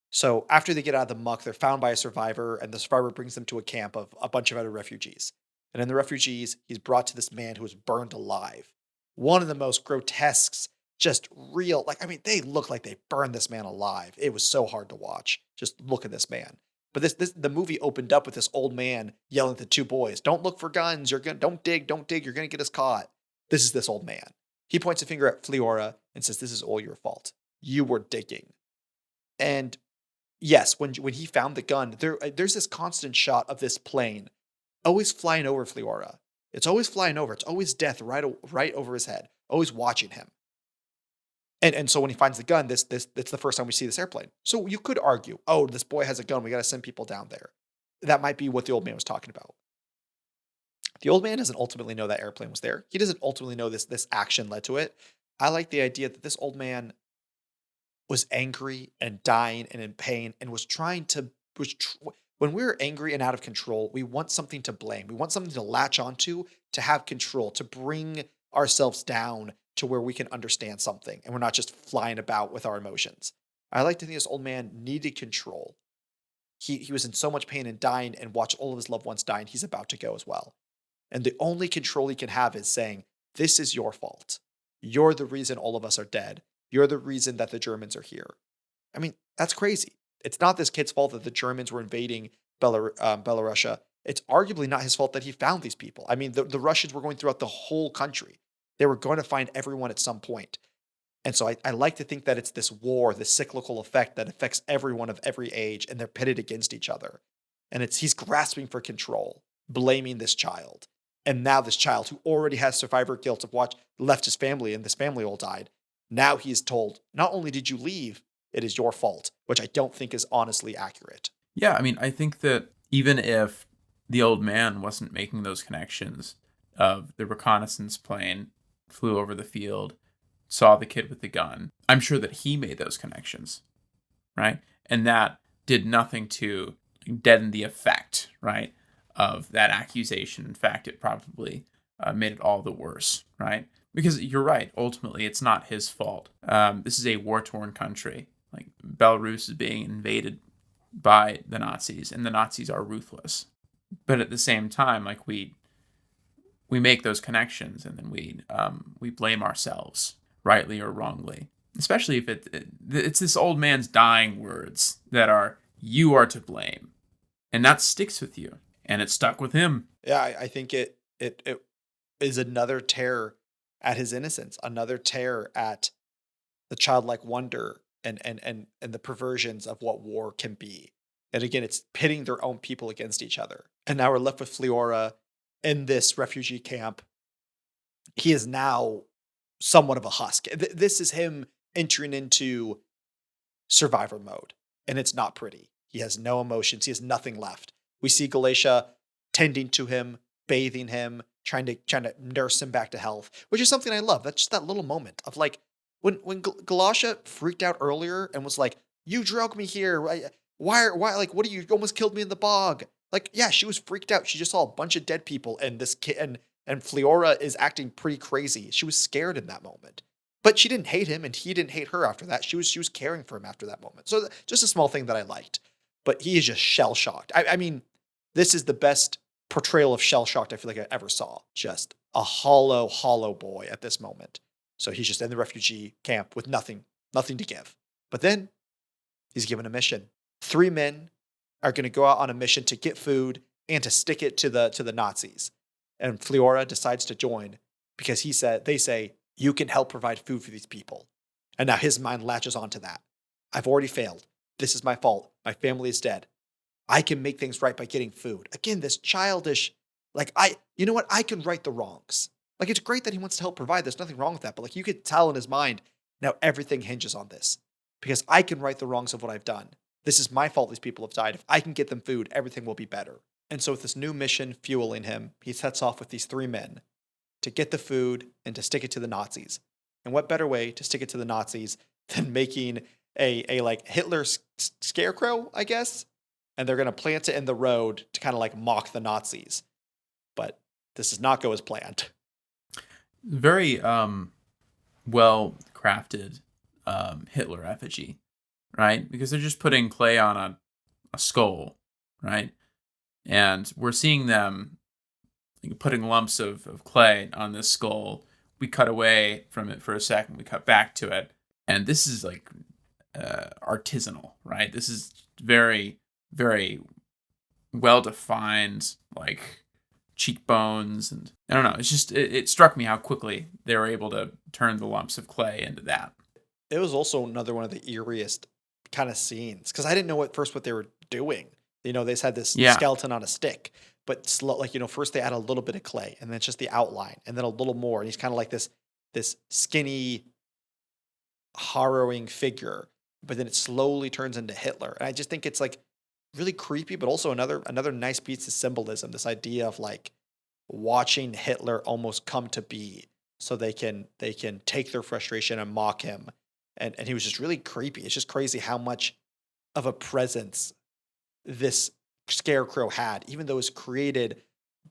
So after they get out of the muck, they're found by a survivor, and the survivor brings them to a camp of a bunch of other refugees. And in the refugees, he's brought to this man who was burned alive. One of the most grotesque, just real, they look like they burned this man alive. It was so hard to watch. Just look at this man. But the movie opened up with this old man yelling at the two boys, "Don't look for guns. Don't dig. You're gonna get us caught." This is this old man. He points a finger at Fleora and says, "This is all your fault. You were digging." And yes, when he found the gun, there's this constant shot of this plane always flying over Fleora. It's always flying over. It's always death right over his head, always watching him. And so when he finds the gun, it's the first time we see this airplane. So you could argue, oh, this boy has a gun. We got to send people down there. That might be what the old man was talking about. The old man doesn't ultimately know that airplane was there. He doesn't ultimately know this action led to it. I like the idea that this old man was angry and dying and in pain and was trying to when we're angry and out of control, we want something to blame. We want something to latch onto, to have control, to bring ourselves down to where we can understand something and we're not just flying about with our emotions. I like to think this old man needed control. He was in so much pain and dying and watched all of his loved ones die, and he's about to go as well. And the only control he can have is saying, "This is your fault. You're the reason all of us are dead. You're the reason that the Germans are here." I mean, that's crazy. It's not this kid's fault that the Germans were invading Belarusia. It's arguably not his fault that he found these people. I mean, the Russians were going throughout the whole country. They were going to find everyone at some point. And so I like to think that it's this war, this cyclical effect that affects everyone of every age, and they're pitted against each other. And he's grasping for control, blaming this child. And now this child, who already has survivor guilt of left his family and this family all died, now he is told, not only did you leave, it is your fault, which I don't think is honestly accurate. Yeah, I mean, I think that even if the old man wasn't making those connections of the reconnaissance plane flew over the field, saw the kid with the gun, I'm sure that he made those connections, right? And that did nothing to deaden the effect, right, of that accusation. In fact, it probably made it all the worse, right? Because you're right, ultimately, it's not his fault. This is a war-torn country. Like, Belarus is being invaded by the Nazis, and the Nazis are ruthless. But at the same time, like, we make those connections, and then we blame ourselves, rightly or wrongly. Especially if it's this old man's dying words that are, "You are to blame," and that sticks with you, and it stuck with him. Yeah, I think it is another tear at his innocence, another tear at the childlike wonder and the perversions of what war can be. And again, it's pitting their own people against each other. And now we're left with Fliora in this refugee camp. He is now somewhat of a husk. This is him entering into survivor mode, and it's not pretty. He has no emotions. He has nothing left. We see Galatia tending to him, bathing him, trying to nurse him back to health, which is something I love. That's just that little moment of like when Galatia freaked out earlier and was like, "You drug me here. Why? Like, what are you almost killed me in the bog?" Like, yeah, she was freaked out. She just saw a bunch of dead people, and this kid and Fliora is acting pretty crazy. She was scared in that moment. But she didn't hate him, and he didn't hate her after that. She was caring for him after that moment. So just a small thing that I liked. But he is just shell shocked. I mean, this is the best portrayal of shell shocked I feel like I ever saw. Just a hollow boy at this moment. So he's just in the refugee camp with nothing to give. But then he's given a mission. 3 men are going to go out on a mission to get food and to stick it to the Nazis. And Fliora decides to join because they say, "You can help provide food for these people." And now his mind latches onto that. I've already failed. This is my fault. My family is dead. I can make things right by getting food. Again, this childish, like, you know what? I can right the wrongs. Like, it's great that he wants to help provide. There's nothing wrong with that. But like, you could tell in his mind, now everything hinges on this because I can right the wrongs of what I've done. This is my fault these people have died. If I can get them food, everything will be better. And so with this new mission fueling him, he sets off with these 3 men to get the food and to stick it to the Nazis. And what better way to stick it to the Nazis than making a like Hitler scarecrow, I guess? And they're going to plant it in the road to kind of like mock the Nazis. But this does not go as planned. Very well crafted Hitler effigy, right? Because they're just putting clay on a skull, right? And we're seeing them putting lumps of clay on this skull. We cut away from it for a second. We cut back to it. And this is like artisanal, right? This is very, very well-defined, like cheekbones. And I don't know. It's just, it struck me how quickly they were able to turn the lumps of clay into that. It was also another one of the eeriest kind of scenes because I didn't know at first what they were doing. They just had this skeleton on a stick, but first they add a little bit of clay and then it's just the outline and then a little more. And he's kind of like this skinny, harrowing figure, but then it slowly turns into Hitler. And I just think it's like really creepy, but also another nice piece of symbolism. This idea of like watching Hitler almost come to be so they can take their frustration and mock him. And he was just really creepy. It's just crazy how much of a presence this scarecrow had, even though it was created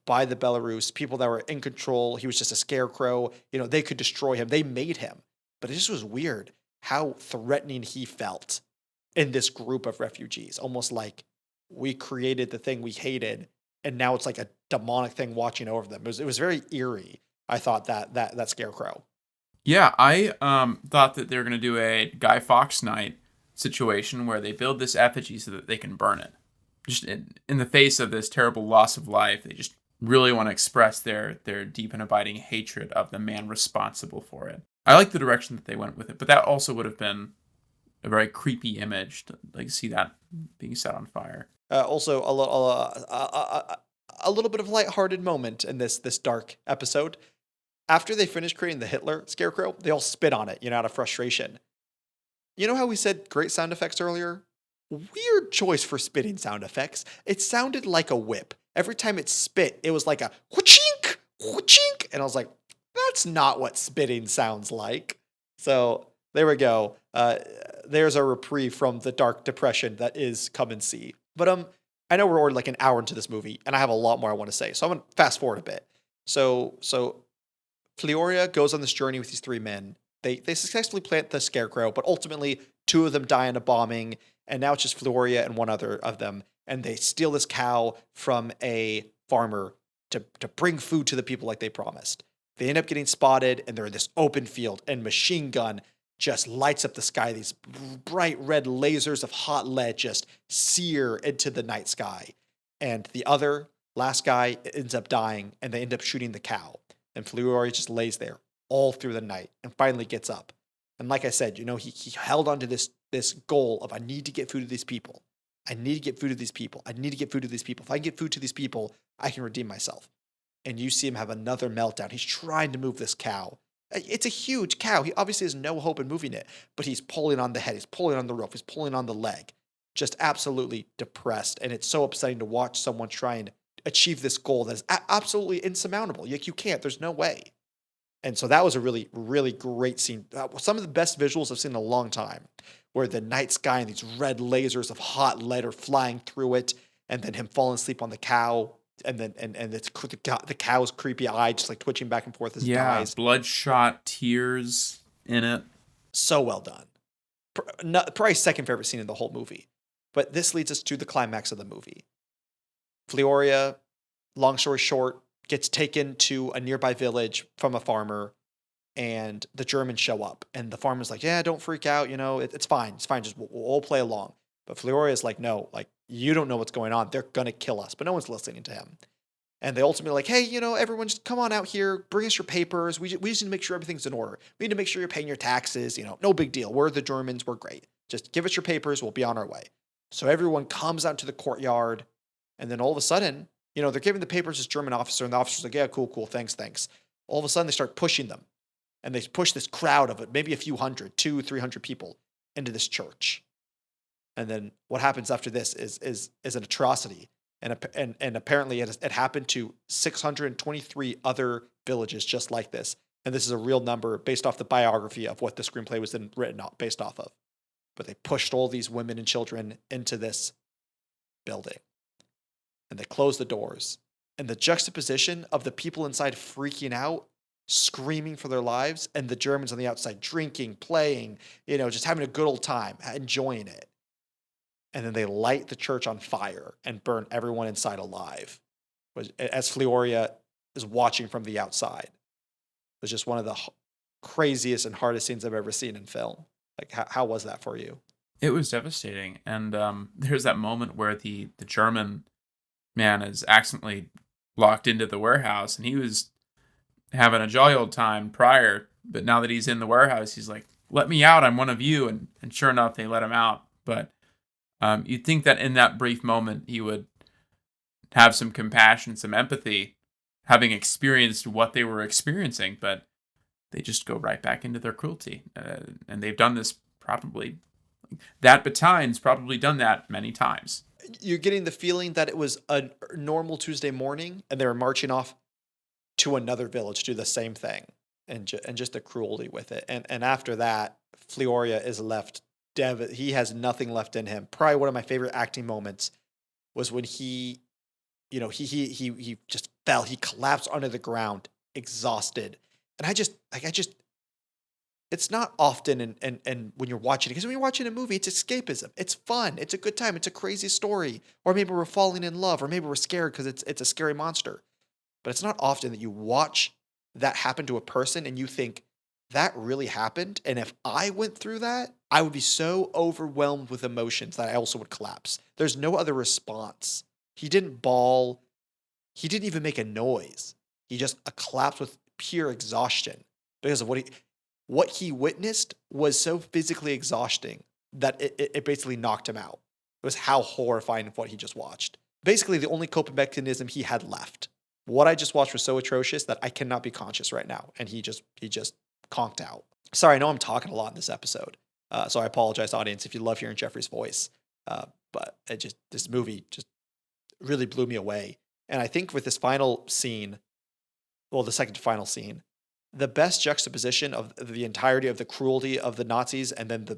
by the Belarus, people that were in control. He was just a scarecrow. They could destroy him. They made him. But it just was weird how threatening he felt in this group of refugees. Almost like we created the thing we hated, and now it's like a demonic thing watching over them. It was very eerie. I thought that scarecrow. Yeah, I thought that they were going to do a Guy Fawkes night situation where they build this effigy so that they can burn it. Just in the face of this terrible loss of life, they just really want to express their deep and abiding hatred of the man responsible for it. I like the direction that they went with it, but that also would have been a very creepy image to like see that being set on fire. Also, a little bit of lighthearted moment in this dark episode. After they finish creating the Hitler scarecrow, they all spit on it, out of frustration. You know how we said great sound effects earlier? Weird choice for spitting sound effects. It sounded like a whip. Every time it spit, it was like a whoochink, whoochink. And I was like, that's not what spitting sounds like. So there we go. There's a reprieve from the dark depression that is Come and See. But I know we're already like an hour into this movie, and I have a lot more I want to say. So I'm going to fast forward a bit. So Fliora goes on this journey with these 3 men. They successfully plant the scarecrow, but ultimately 2 of them die in a bombing, and now it's just Fliora and one other of them. And they steal this cow from a farmer to bring food to the people like they promised. They end up getting spotted, and they're in this open field, and Machine Gun just lights up the sky. These bright red lasers of hot lead just sear into the night sky. And the other last guy ends up dying, and they end up shooting the cow. And Fleoria just lays there all through the night and finally gets up. And like I said, he held on to this goal of, I need to get food to these people. I need to get food to these people. I need to get food to these people. If I get food to these people, I can redeem myself. And you see him have another meltdown. He's trying to move this cow. It's a huge cow. He obviously has no hope in moving it, but he's pulling on the head. He's pulling on the roof. He's pulling on the leg. Just absolutely depressed. And it's so upsetting to watch someone try and achieve this goal that is absolutely insurmountable. You can't. There's no way. And so that was a really, really great scene. Some of the best visuals I've seen in a long time, where the night sky and these red lasers of hot lead are flying through it, and then him falling asleep on the cow, and then it's the cow's creepy eye just like twitching back and forth as it dies. Bloodshot tears in it. So well done. Probably second favorite scene in the whole movie. But this leads us to the climax of the movie. Fleoria, long story short, gets taken to a nearby village from a farmer, and the Germans show up. And the farmer's like, yeah, don't freak out. It's fine. It's fine. Just we'll all play along. But Fleoria's like, no, like, you don't know what's going on. They're going to kill us. But no one's listening to him. And they ultimately like, hey, everyone just come on out here. Bring us your papers. We just need to make sure everything's in order. We need to make sure you're paying your taxes. No big deal. We're the Germans. We're great. Just give us your papers. We'll be on our way. So everyone comes out to the courtyard. And then all of a sudden, they're giving the papers to this German officer. And the officer's like, yeah, cool. Thanks. All of a sudden, they start pushing them. And they push this crowd of it, maybe a few hundred, 200-300 people into this church. And then what happens after this is an atrocity. And apparently it happened to 623 other villages just like this. And this is a real number based off the biography of what the screenplay was then written based off of. But they pushed all these women and children into this building. And they closed the doors. And the juxtaposition of the people inside freaking out, screaming for their lives, and the Germans on the outside drinking, playing, just having a good old time, enjoying it. And then they light the church on fire and burn everyone inside alive, as Fleoria is watching from the outside. It was just one of the craziest and hardest scenes I've ever seen in film. Like, how was that for you? It was devastating. And there's that moment where the German man is accidentally locked into the warehouse, and he was having a jolly old time prior, but now that he's in the warehouse, he's like, let me out, I'm one of you. And sure enough, they let him out. But you'd think that in that brief moment, he would have some compassion, some empathy, having experienced what they were experiencing, but they just go right back into their cruelty. And they've done this probably, that battalion's probably done that many times. You're getting the feeling that it was a normal Tuesday morning and they were marching off to another village to do the same thing, and just the cruelty with it. And after that, Fleoria is left he has nothing left in him. Probably one of my favorite acting moments was when he just fell. He collapsed onto the ground, exhausted. And I just, it's not often, and when you're watching it, because when you're watching a movie, it's escapism. It's fun. It's a good time. It's a crazy story. Or maybe we're falling in love, or maybe we're scared because it's a scary monster. But it's not often that you watch that happen to a person and you think, that really happened. And if I went through that, I would be so overwhelmed with emotions that I also would collapse. There's no other response. He didn't bawl. He didn't even make a noise. He just collapsed with pure exhaustion because of what he witnessed was so physically exhausting that it basically knocked him out. It was how horrifying of what he just watched. Basically, the only coping mechanism he had left. What I just watched was so atrocious that I cannot be conscious right now. And he just conked out. Sorry, I know I'm talking a lot in this episode. So I apologize, audience, if you love hearing Jeffrey's voice. But this movie just really blew me away. And I think with this final scene, well, the second to final scene, the best juxtaposition of the entirety of the cruelty of the Nazis and then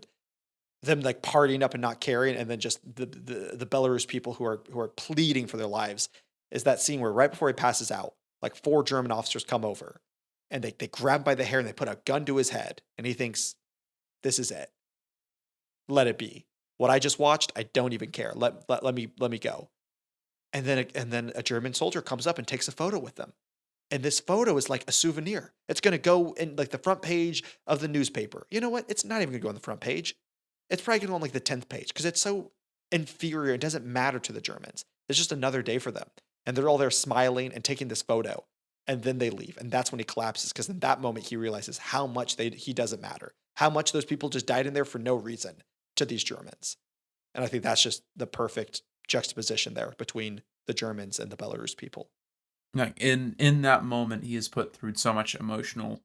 them like partying up and not caring, and then just the Belarus people who are pleading for their lives, is that scene where right before he passes out, like 4 German officers come over and they grab him by the hair and they put a gun to his head, and he thinks, this is it. Let it be. What I just watched, I don't even care. Let me go. And then a German soldier comes up and takes a photo with them. And this photo is like a souvenir. It's going to go in like the front page of the newspaper. You know what? It's not even going to go on the front page. It's probably going to go on like the 10th page because it's so inferior. It doesn't matter to the Germans. It's just another day for them. And they're all there smiling and taking this photo. And then they leave. And that's when he collapses because in that moment he realizes how much he doesn't matter. How much those people just died in there for no reason to these Germans. And I think that's just the perfect juxtaposition there between the Germans and the Belarus people. Like in that moment, he is put through so much emotional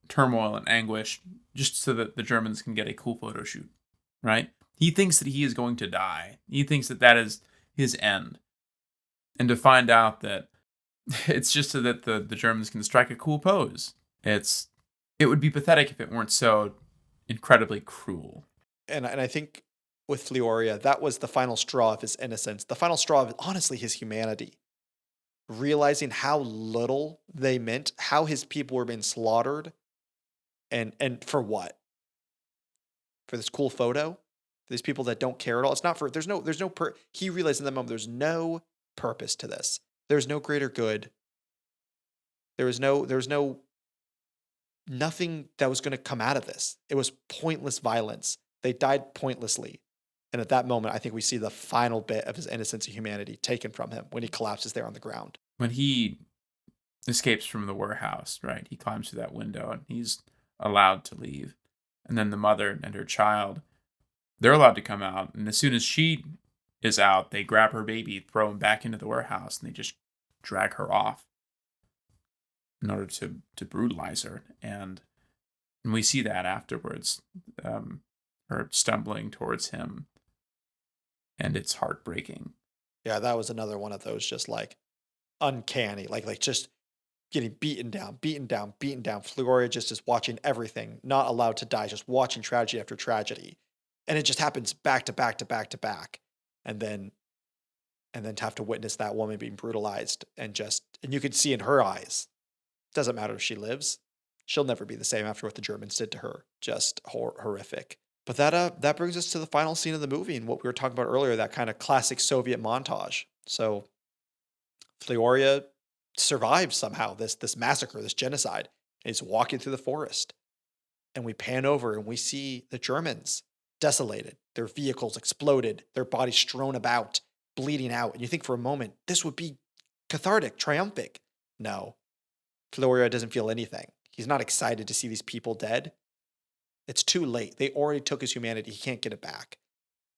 turmoil and anguish just so that the Germans can get a cool photo shoot, right? He thinks that he is going to die. He thinks that that is his end. And to find out that it's just so that the Germans can strike a cool pose. It would be pathetic if it weren't so incredibly cruel. And I think with Fleoria, that was the final straw of his innocence. The final straw of, honestly, his humanity. Realizing how little they meant, how his people were being slaughtered, and for what? For this cool photo? For these people that don't care at all? It's not for, he realized in that moment there's no purpose to this. There's no greater good. There was nothing that was going to come out of this. It was pointless violence. They died pointlessly. And at that moment, I think we see the final bit of his innocence and humanity taken from him when he collapses there on the ground. When he escapes from the warehouse, right? He climbs through that window and he's allowed to leave. And then the mother and her child, they're allowed to come out. And as soon as she is out, they grab her baby, throw him back into the warehouse, and they just drag her off in order to brutalize her. And we see that afterwards, her stumbling towards him. And it's heartbreaking. Yeah, that was another one of those just like uncanny, like just getting beaten down. Fleoria just is watching everything, not allowed to die, just watching tragedy after tragedy. And it just happens back to back to back to back. And then to have to witness that woman being brutalized and you could see in her eyes, doesn't matter if she lives, she'll never be the same after what the Germans did to her. Just horrific. But that brings us to the final scene of the movie and what we were talking about earlier, that kind of classic Soviet montage. So Fleoria survives somehow this massacre, this genocide. And he's walking through the forest. And we pan over and we see the Germans desolated, their vehicles exploded, their bodies strewn about, bleeding out. And you think for a moment, this would be cathartic, triumphant. No. Fleoria doesn't feel anything. He's not excited to see these people dead. It's too late. They already took his humanity. He can't get it back.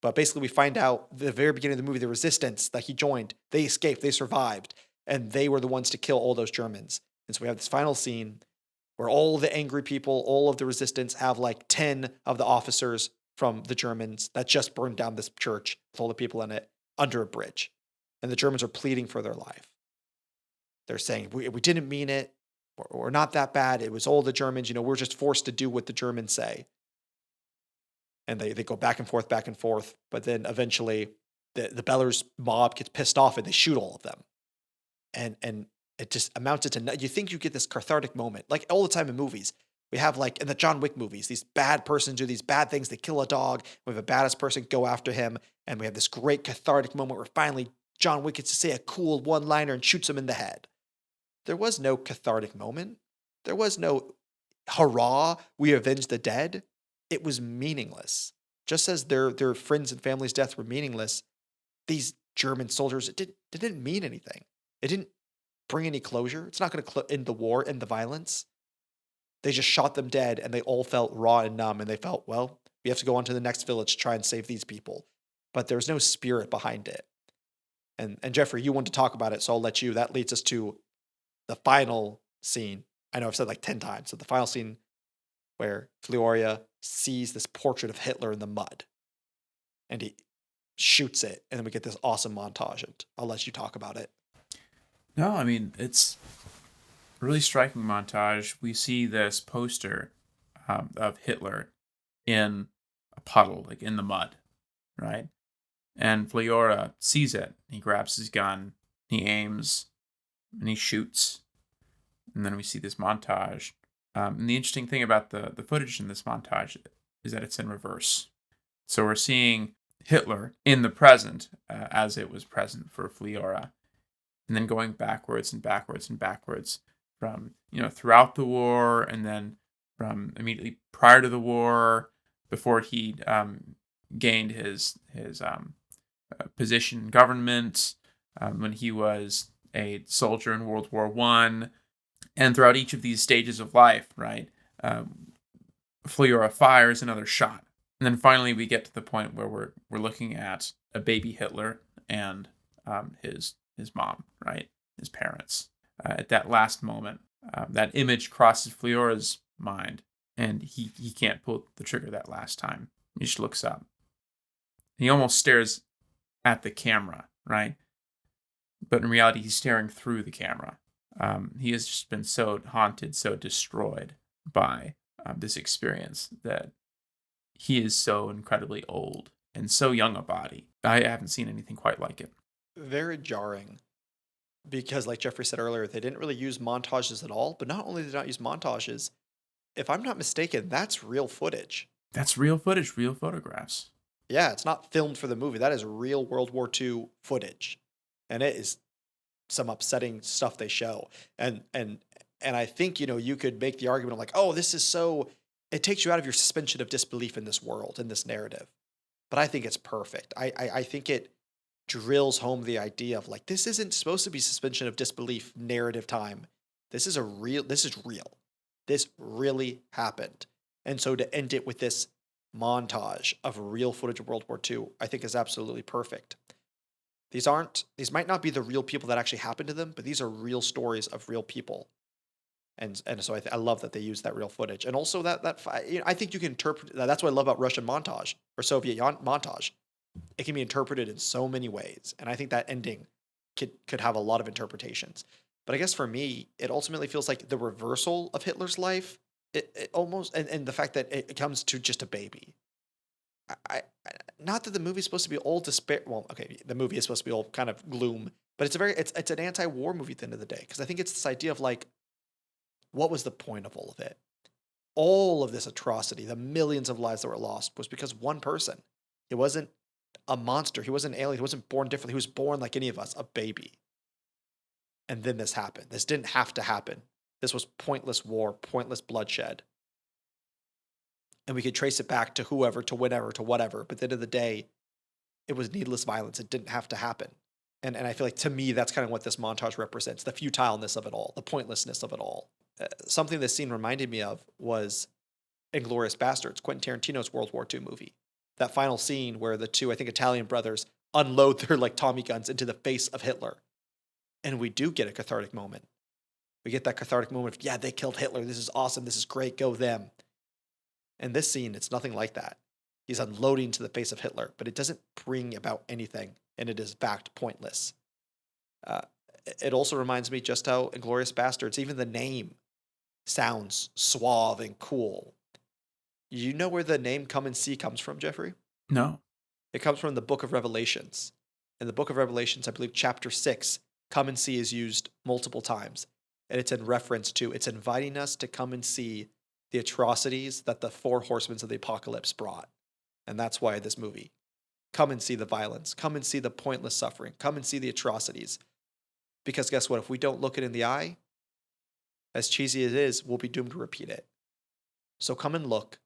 But basically, we find out at the very beginning of the movie, the resistance that he joined, they escaped, they survived, and they were the ones to kill all those Germans. And so we have this final scene where all the angry people, all of the resistance have like 10 of the officers from the Germans that just burned down this church with all the people in it under a bridge. And the Germans are pleading for their life. They're saying, we didn't mean it. We're not that bad. It was all the Germans. We're just forced to do what the Germans say. And they go back and forth. But then eventually the Belarus mob gets pissed off and they shoot all of them. And it just amounted to, you think you get this cathartic moment. Like all the time in movies, we have like in the John Wick movies, these bad persons do these bad things. They kill a dog. We have a badass person go after him. And we have this great cathartic moment where finally John Wick gets to say a cool one-liner and shoots him in the head. There was no cathartic moment. There was no hurrah, we avenged the dead. It was meaningless. Just as their friends' and families' deaths were meaningless, these German soldiers, it didn't mean anything. It didn't bring any closure. It's not going to end the war, end the violence. They just shot them dead, and they all felt raw and numb, and they felt, well, we have to go on to the next village to try and save these people. But there's no spirit behind it. And Jeffrey, you wanted to talk about it, so I'll let you. That leads us to the final scene. I know I've said like 10 times. So the final scene where Fleoria sees this portrait of Hitler in the mud. And he shoots it. And then we get this awesome montage. And I'll let you talk about it. No, I mean, it's a really striking montage. We see this poster of Hitler in a puddle, like in the mud, right? And Fleora sees it. He grabs his gun, he aims, and he shoots. And then we see this montage. And the interesting thing about the footage in this montage is that it's in reverse. So we're seeing Hitler in the present as it was present for Fleora. and then going backwards and backwards and backwards from, throughout the war, and then from immediately prior to the war, before he gained his position in government, when he was a soldier in World War I, and throughout each of these stages of life, right? Fliora fires another shot. And then finally we get to the point where we're looking at a baby Hitler and his mom, right? His parents. At that last moment, that image crosses Fliora's mind, and he can't pull the trigger that last time. He just looks up. He almost stares at the camera, right? But in reality, he's staring through the camera. He has just been so haunted, so destroyed by this experience that he is so incredibly old and so young a body. I haven't seen anything quite like it. Very jarring. Because, like Jeffrey said earlier, they didn't really use montages at all. But not only did they not use montages, if I'm not mistaken, that's real footage. That's real footage, real photographs. Yeah, it's not filmed for the movie. That is real World War II footage. And it is some upsetting stuff they show. And I think, you could make the argument of like, oh, this is so, it takes you out of your suspension of disbelief in this world, in this narrative. But I think it's perfect. I think it drills home the idea of like, this isn't supposed to be suspension of disbelief narrative time. This is real. This really happened. And so to end it with this montage of real footage of World War II, I think is absolutely perfect. These might not be the real people that actually happened to them, but these are real stories of real people. And so I love that they use that real footage. And also I think you can interpret that. That's what I love about Russian montage or Soviet montage. It can be interpreted in so many ways. And I think that ending could have a lot of interpretations. But I guess for me, it ultimately feels like the reversal of Hitler's life. It almost, and the fact that it comes to just a baby. I not that the movie's supposed to be all despair. Well, okay, the movie is supposed to be all kind of gloom, but it's an anti-war movie at the end of the day. Because I think it's this idea of like, what was the point of all of it? All of this atrocity, the millions of lives that were lost, was because one person. He wasn't a monster. He wasn't an alien. He wasn't born differently. He was born like any of us, a baby. And then this happened. This didn't have to happen. This was pointless war, pointless bloodshed. And we could trace it back to whoever, to whenever, to whatever. But at the end of the day, it was needless violence. It didn't have to happen. And I feel like, to me, that's kind of what this montage represents, the futileness of it all, the pointlessness of it all. Something this scene reminded me of was Inglourious Bastards, Quentin Tarantino's World War II movie. That final scene where the two, I think, Italian brothers unload their like Tommy guns into the face of Hitler. And we do get a cathartic moment. We get that cathartic moment of, yeah, they killed Hitler. This is awesome. This is great. Go them. And this scene, it's nothing like that. He's unloading to the face of Hitler, but it doesn't bring about anything, and it is in fact pointless. It also reminds me just how Inglourious Bastards, even the name, sounds suave and cool. You know where the name Come and See comes from, Jeffrey? No. It comes from the Book of Revelations. In the Book of Revelations, I believe chapter 6, Come and See is used multiple times. And it's in reference to, it's inviting us to come and see the atrocities that the four horsemen of the apocalypse brought. And that's why this movie. Come and see the violence. Come and see the pointless suffering. Come and see the atrocities. Because guess what? If we don't look it in the eye, as cheesy as it is, we'll be doomed to repeat it. So come and look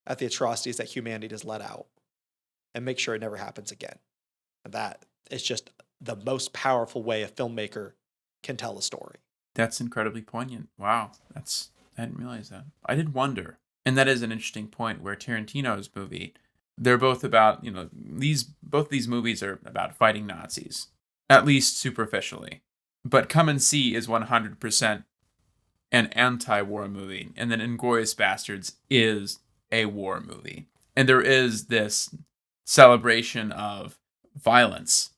at the atrocities that humanity has let out and make sure it never happens again. And that is just the most powerful way a filmmaker can tell a story. That's incredibly poignant. Wow. I didn't realize that. I did wonder. And that is an interesting point where Tarantino's movie, they're both about, both these movies are about fighting Nazis, at least superficially. But Come and See is 100% an anti-war movie. And then Inglourious Bastards is a war movie. And there is this celebration of violence,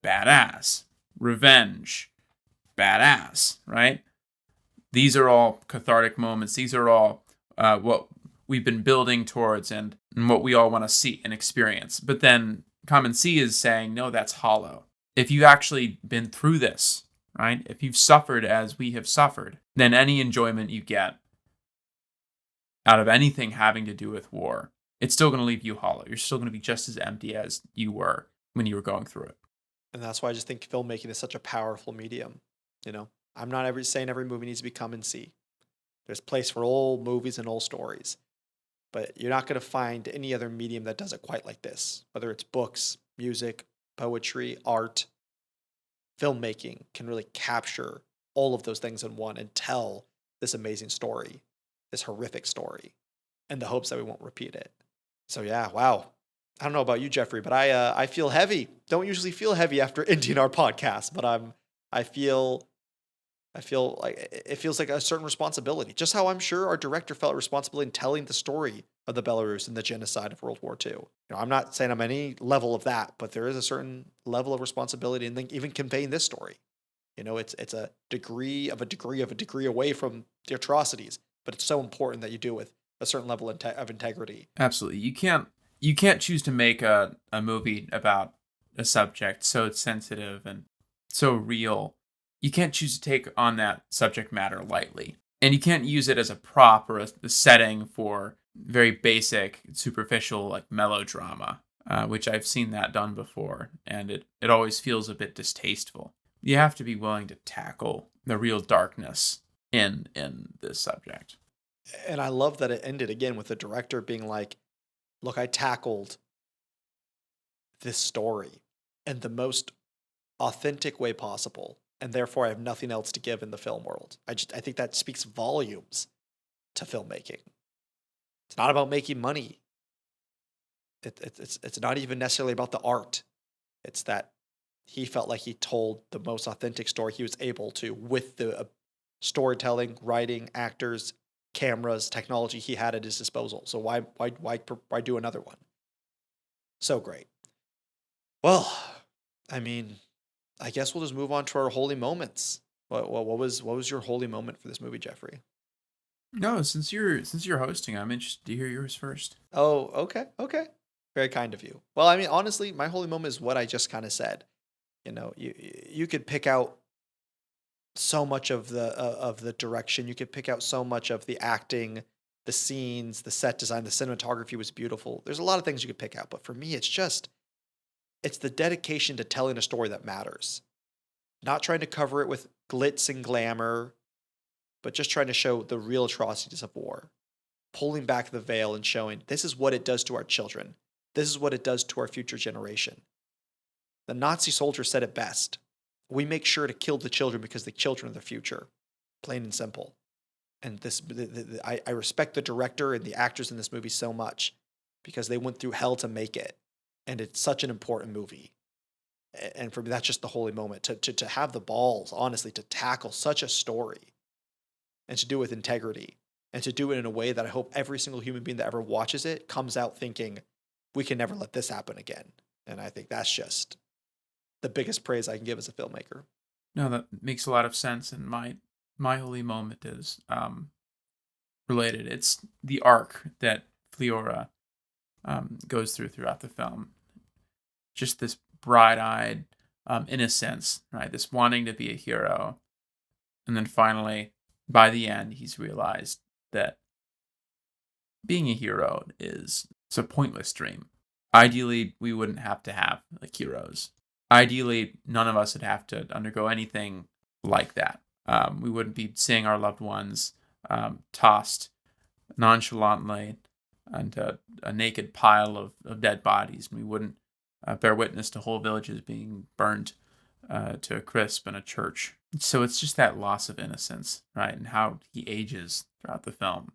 badass, revenge, badass, right? These are all cathartic moments. These are all what we've been building towards and what we all want to see and experience. But then Come and See is saying, no, that's hollow. If you've actually been through this, right? If you've suffered as we have suffered, then any enjoyment you get out of anything having to do with war, it's still going to leave you hollow. You're still going to be just as empty as you were when you were going through it. And that's why I just think filmmaking is such a powerful medium. You know, I'm not saying every movie needs to be come and see. There's place for old movies and old stories, but you're not going to find any other medium that does it quite like this. Whether it's books, music, poetry, art, filmmaking can really capture all of those things in one and tell this amazing story, this horrific story, in the hopes that we won't repeat it. So yeah, wow. I don't know about you, Jeffrey, but I feel heavy. Don't usually feel heavy after ending our podcast, but I feel like it feels like a certain responsibility. Just how I'm sure our director felt responsible in telling the story of the Belarus and the genocide of World War II. You know, I'm not saying I'm any level of that, but there is a certain level of responsibility in even conveying this story. You know, it's a degree of a degree of a degree away from the atrocities, but it's so important that you do it with a certain level of integrity. Absolutely. You can't choose to make a movie about a subject so sensitive and so real. You can't choose to take on that subject matter lightly. And you can't use it as a prop or a setting for very basic, superficial, like melodrama, which I've seen that done before. And it always feels a bit distasteful. You have to be willing to tackle the real darkness in this subject. And I love that it ended again with the director being like, look, I tackled this story in the most authentic way possible, and therefore I have nothing else to give in the film world. I think that speaks volumes to filmmaking. It's not about making money. It's not even necessarily about the art. It's that he felt like he told the most authentic story he was able to with the storytelling, writing, actors, cameras, technology he had at his disposal. So why do another one? So great. Well, I mean, I guess we'll just move on to our holy moments. What was your holy moment for this movie, Jeffrey? No, since you're hosting, I'm interested to hear yours first. Oh, okay. Very kind of you. Well, I mean, honestly, my holy moment is what I just kind of said. You know, you could pick out so much of the direction. You could pick out so much of the acting, the scenes, the set design, the cinematography was beautiful. There's a lot of things you could pick out, but for me, it's the dedication to telling a story that matters. Not trying to cover it with glitz and glamour, but just trying to show the real atrocities of war. Pulling back the veil and showing this is what it does to our children. This is what it does to our future generation. The Nazi soldier said it best. We make sure to kill the children because the children are the future. Plain and simple. And I respect the director and the actors in this movie so much because they went through hell to make it. And it's such an important movie. And for me, that's just the holy moment. To have the balls, honestly, to tackle such a story and to do it with integrity and to do it in a way that I hope every single human being that ever watches it comes out thinking, we can never let this happen again. And I think that's just the biggest praise I can give as a filmmaker. No, that makes a lot of sense, and my holy moment is related. It's the arc that Fliora goes throughout the film. Just this bright-eyed innocence, right? This wanting to be a hero, and then finally, by the end, he's realized that being a hero it's a pointless dream. Ideally, we wouldn't have to have like heroes. Ideally, none of us would have to undergo anything like that. We wouldn't be seeing our loved ones tossed nonchalantly onto a naked pile of dead bodies. We wouldn't bear witness to whole villages being burned to a crisp in a church. So it's just that loss of innocence, right? And how he ages throughout the film.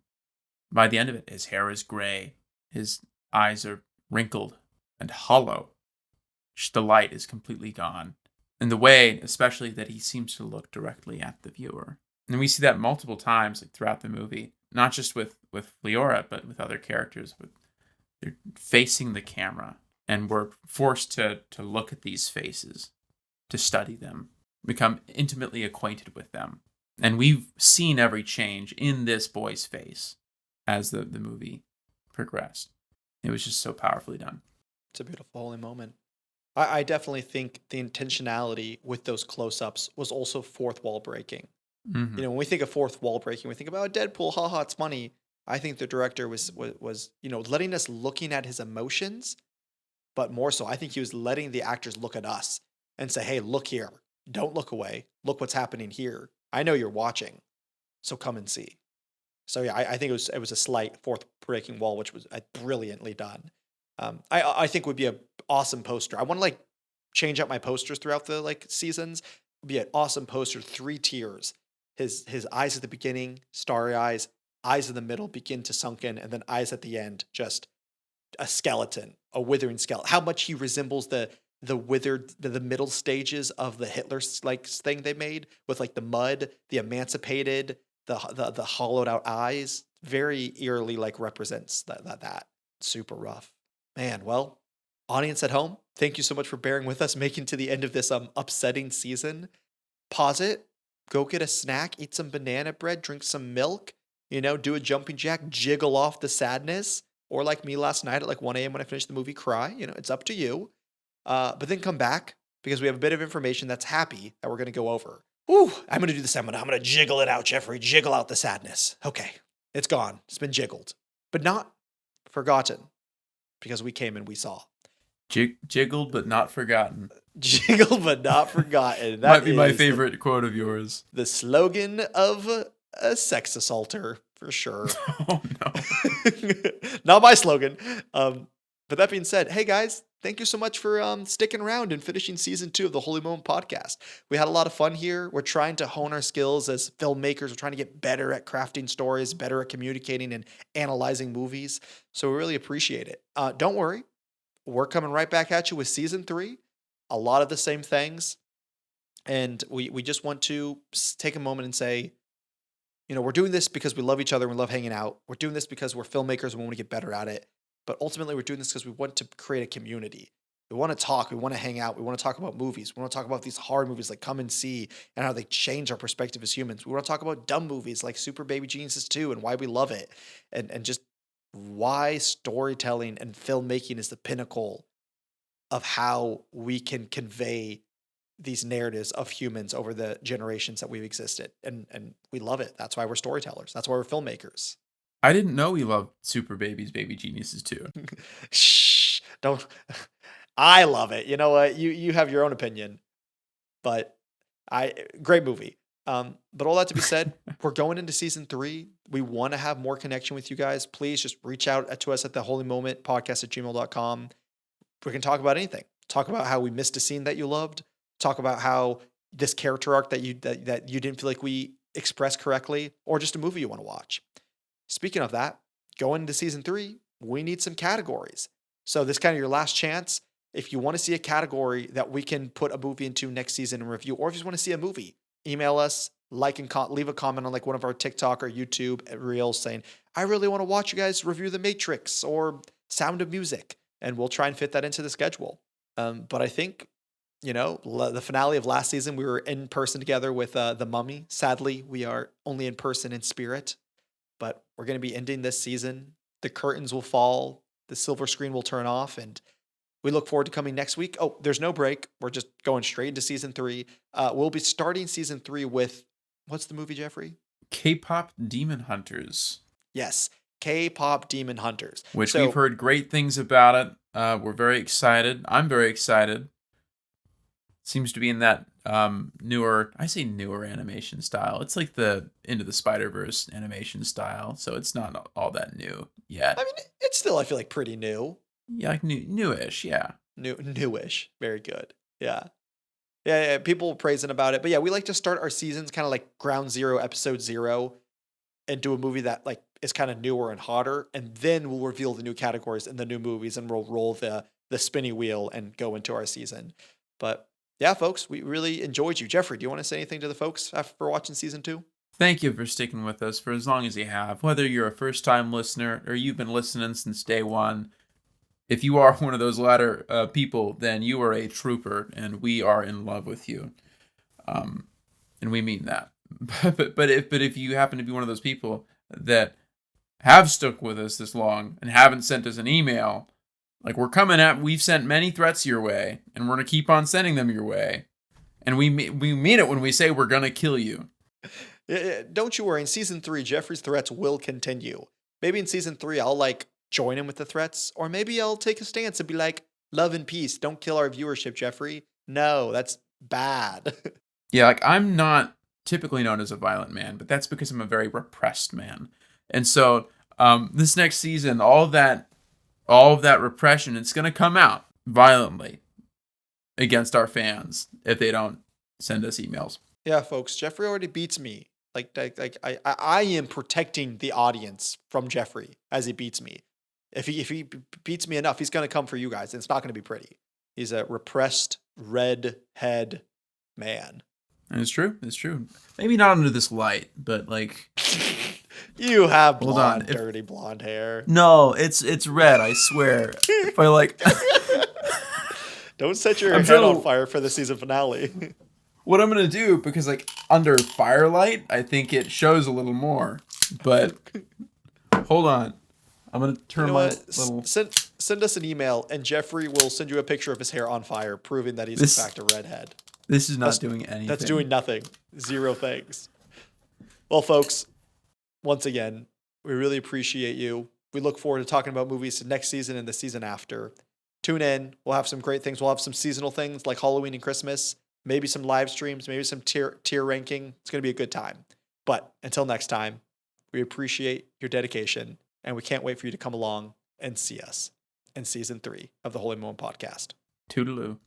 By the end of it, his hair is gray. His eyes are wrinkled and hollow. Just the light is completely gone. And the way, especially, that he seems to look directly at the viewer. And we see that multiple times throughout the movie. Not just with Fliora, but with other characters. They're facing the camera. And we're forced to look at these faces, to study them, become intimately acquainted with them. And we've seen every change in this boy's face as the movie progressed. It was just so powerfully done. It's a beautiful holy moment. I definitely think the intentionality with those close-ups was also fourth wall breaking. Mm-hmm. You know, when we think of fourth wall breaking, we think about Deadpool, haha, it's funny. I think the director was letting us looking at his emotions, but more so, I think he was letting the actors look at us and say, hey, look here. Don't look away. Look what's happening here. I know you're watching, so come and see. So yeah, I think it was a slight fourth breaking wall, which was brilliantly done. I think would be an awesome poster. I want to like change out my posters throughout the like seasons. Would be an awesome poster, 3 tiers. His eyes at the beginning, starry eyes in the middle, begin to sunken, and then eyes at the end, just a skeleton, a withering skeleton. How much he resembles the withered the middle stages of the Hitler like thing they made with like the mud, the emancipated, the hollowed out eyes. Very eerily like represents that. Super rough. Man, well, audience at home, thank you so much for bearing with us, making to the end of this upsetting season. Pause it, go get a snack, eat some banana bread, drink some milk, do a jumping jack, jiggle off the sadness, or like me last night at like 1 a.m. when I finished the movie, cry. It's up to you. But then come back because we have a bit of information that's happy that we're going to go over. Ooh, I'm going to do this. I'm going to jiggle it out, Jeffrey. Jiggle out the sadness. Okay, it's gone. It's been jiggled, but not forgotten because we came and we saw. Jiggled but not forgotten. Jiggled but not forgotten. That might be my favorite quote of yours. The slogan of a sex assaulter, for sure. Oh, no. Not my slogan. But that being said, hey guys, thank you so much for sticking around and finishing season 2 of the Holy Moment podcast. We had a lot of fun here. We're trying to hone our skills as filmmakers. We're trying to get better at crafting stories, better at communicating and analyzing movies. So we really appreciate it. Don't worry. We're coming right back at you with season 3. A lot of the same things. And we just want to take a moment and say, we're doing this because we love each other and we love hanging out. We're doing this because we're filmmakers and we want to get better at it. But ultimately, we're doing this because we want to create a community. We want to talk. We want to hang out. We want to talk about movies. We want to talk about these hard movies like Come and See and how they change our perspective as humans. We want to talk about dumb movies like Super Baby Geniuses 2 and why we love it. And just why storytelling and filmmaking is the pinnacle of how we can convey these narratives of humans over the generations that we've existed. And we love it. That's why we're storytellers. That's why we're filmmakers. I didn't know we loved Super Babies, Baby Geniuses too. Shh, don't. I love it. You know what? You have your own opinion, but great movie. But all that to be said, we're going into season 3. We want to have more connection with you guys. Please just reach out to us at the Holy Moment podcast at gmail.com. We can talk about anything. Talk about how we missed a scene that you loved. Talk about how this character arc that you didn't feel like we expressed correctly, or just a movie you want to watch. Speaking of that, going into season 3, we need some categories. So this is kind of your last chance. If you want to see a category that we can put a movie into next season and review, or if you just want to see a movie, email us, like and leave a comment on like one of our TikTok or YouTube reels saying, I really want to watch you guys review The Matrix or Sound of Music, and we'll try and fit that into the schedule. But I think, the finale of last season, we were in person together with The Mummy. Sadly, we are only in person in spirit. But we're going to be ending this season. The curtains will fall. The silver screen will turn off. And we look forward to coming next week. Oh, there's no break. We're just going straight into season 3. We'll be starting season 3 with, what's the movie, Jeffrey? K-pop Demon Hunters. Yes, K-pop Demon Hunters. Which we've heard great things about it. We're very excited. I'm very excited. Seems to be in that newer animation style. It's like the Into the Spider-Verse animation style, so it's not all that new yet. I mean, it's still, I feel like, pretty new. Yeah, like newish, yeah. Newish. Very good. Yeah. Yeah, people praising about it. But yeah, we like to start our seasons kind of like ground zero, episode 0, and do a movie that like is kind of newer and hotter, and then we'll reveal the new categories and the new movies, and we'll roll the spinny wheel and go into our season. But yeah, folks, we really enjoyed you. Jeffrey, do you want to say anything to the folks after watching season 2? Thank you for sticking with us for as long as you have. Whether you're a first-time listener or you've been listening since day one, if you are one of those latter people, then you are a trooper, and we are in love with you. And we mean that. But if you happen to be one of those people that have stuck with us this long and haven't sent us an email, like we've sent many threats your way, and we're going to keep on sending them your way. And we mean it when we say we're going to kill you. Don't you worry. In season 3, Jeffrey's threats will continue. Maybe in season 3, I'll like join him with the threats, or maybe I'll take a stance and be like, love and peace. Don't kill our viewership, Jeffrey. No, that's bad. Yeah, like I'm not typically known as a violent man, but that's because I'm a very repressed man. And so this next season, all of that repression, it's going to come out violently against our fans if they don't send us emails. Yeah, folks, Jeffrey already beats me. I am protecting the audience from Jeffrey as he beats me. If he beats me enough, he's going to come for you guys. And it's not going to be pretty. He's a repressed redhead man. And it's true. It's true. Maybe not under this light, but like You have Hold blonde, on. dirty blonde hair. no, it's red. I swear. If I like, Don't set your I'm head trying to- on fire for the season finale. what I'm gonna do, because like under firelight, I think it shows a little more. But hold on, I'm gonna turn You know my what? little. Send us an email, and Jeffrey will send you a picture of his hair on fire, proving that he's This- in fact a redhead. This is not doing anything. That's doing nothing. Zero things. Well, folks, once again, we really appreciate you. We look forward to talking about movies next season and the season after. Tune in. We'll have some great things. We'll have some seasonal things like Halloween and Christmas, maybe some live streams, maybe some tier ranking. It's going to be a good time. But until next time, we appreciate your dedication, and we can't wait for you to come along and see us in season 3 of the Holy Moment Podcast. Toodaloo.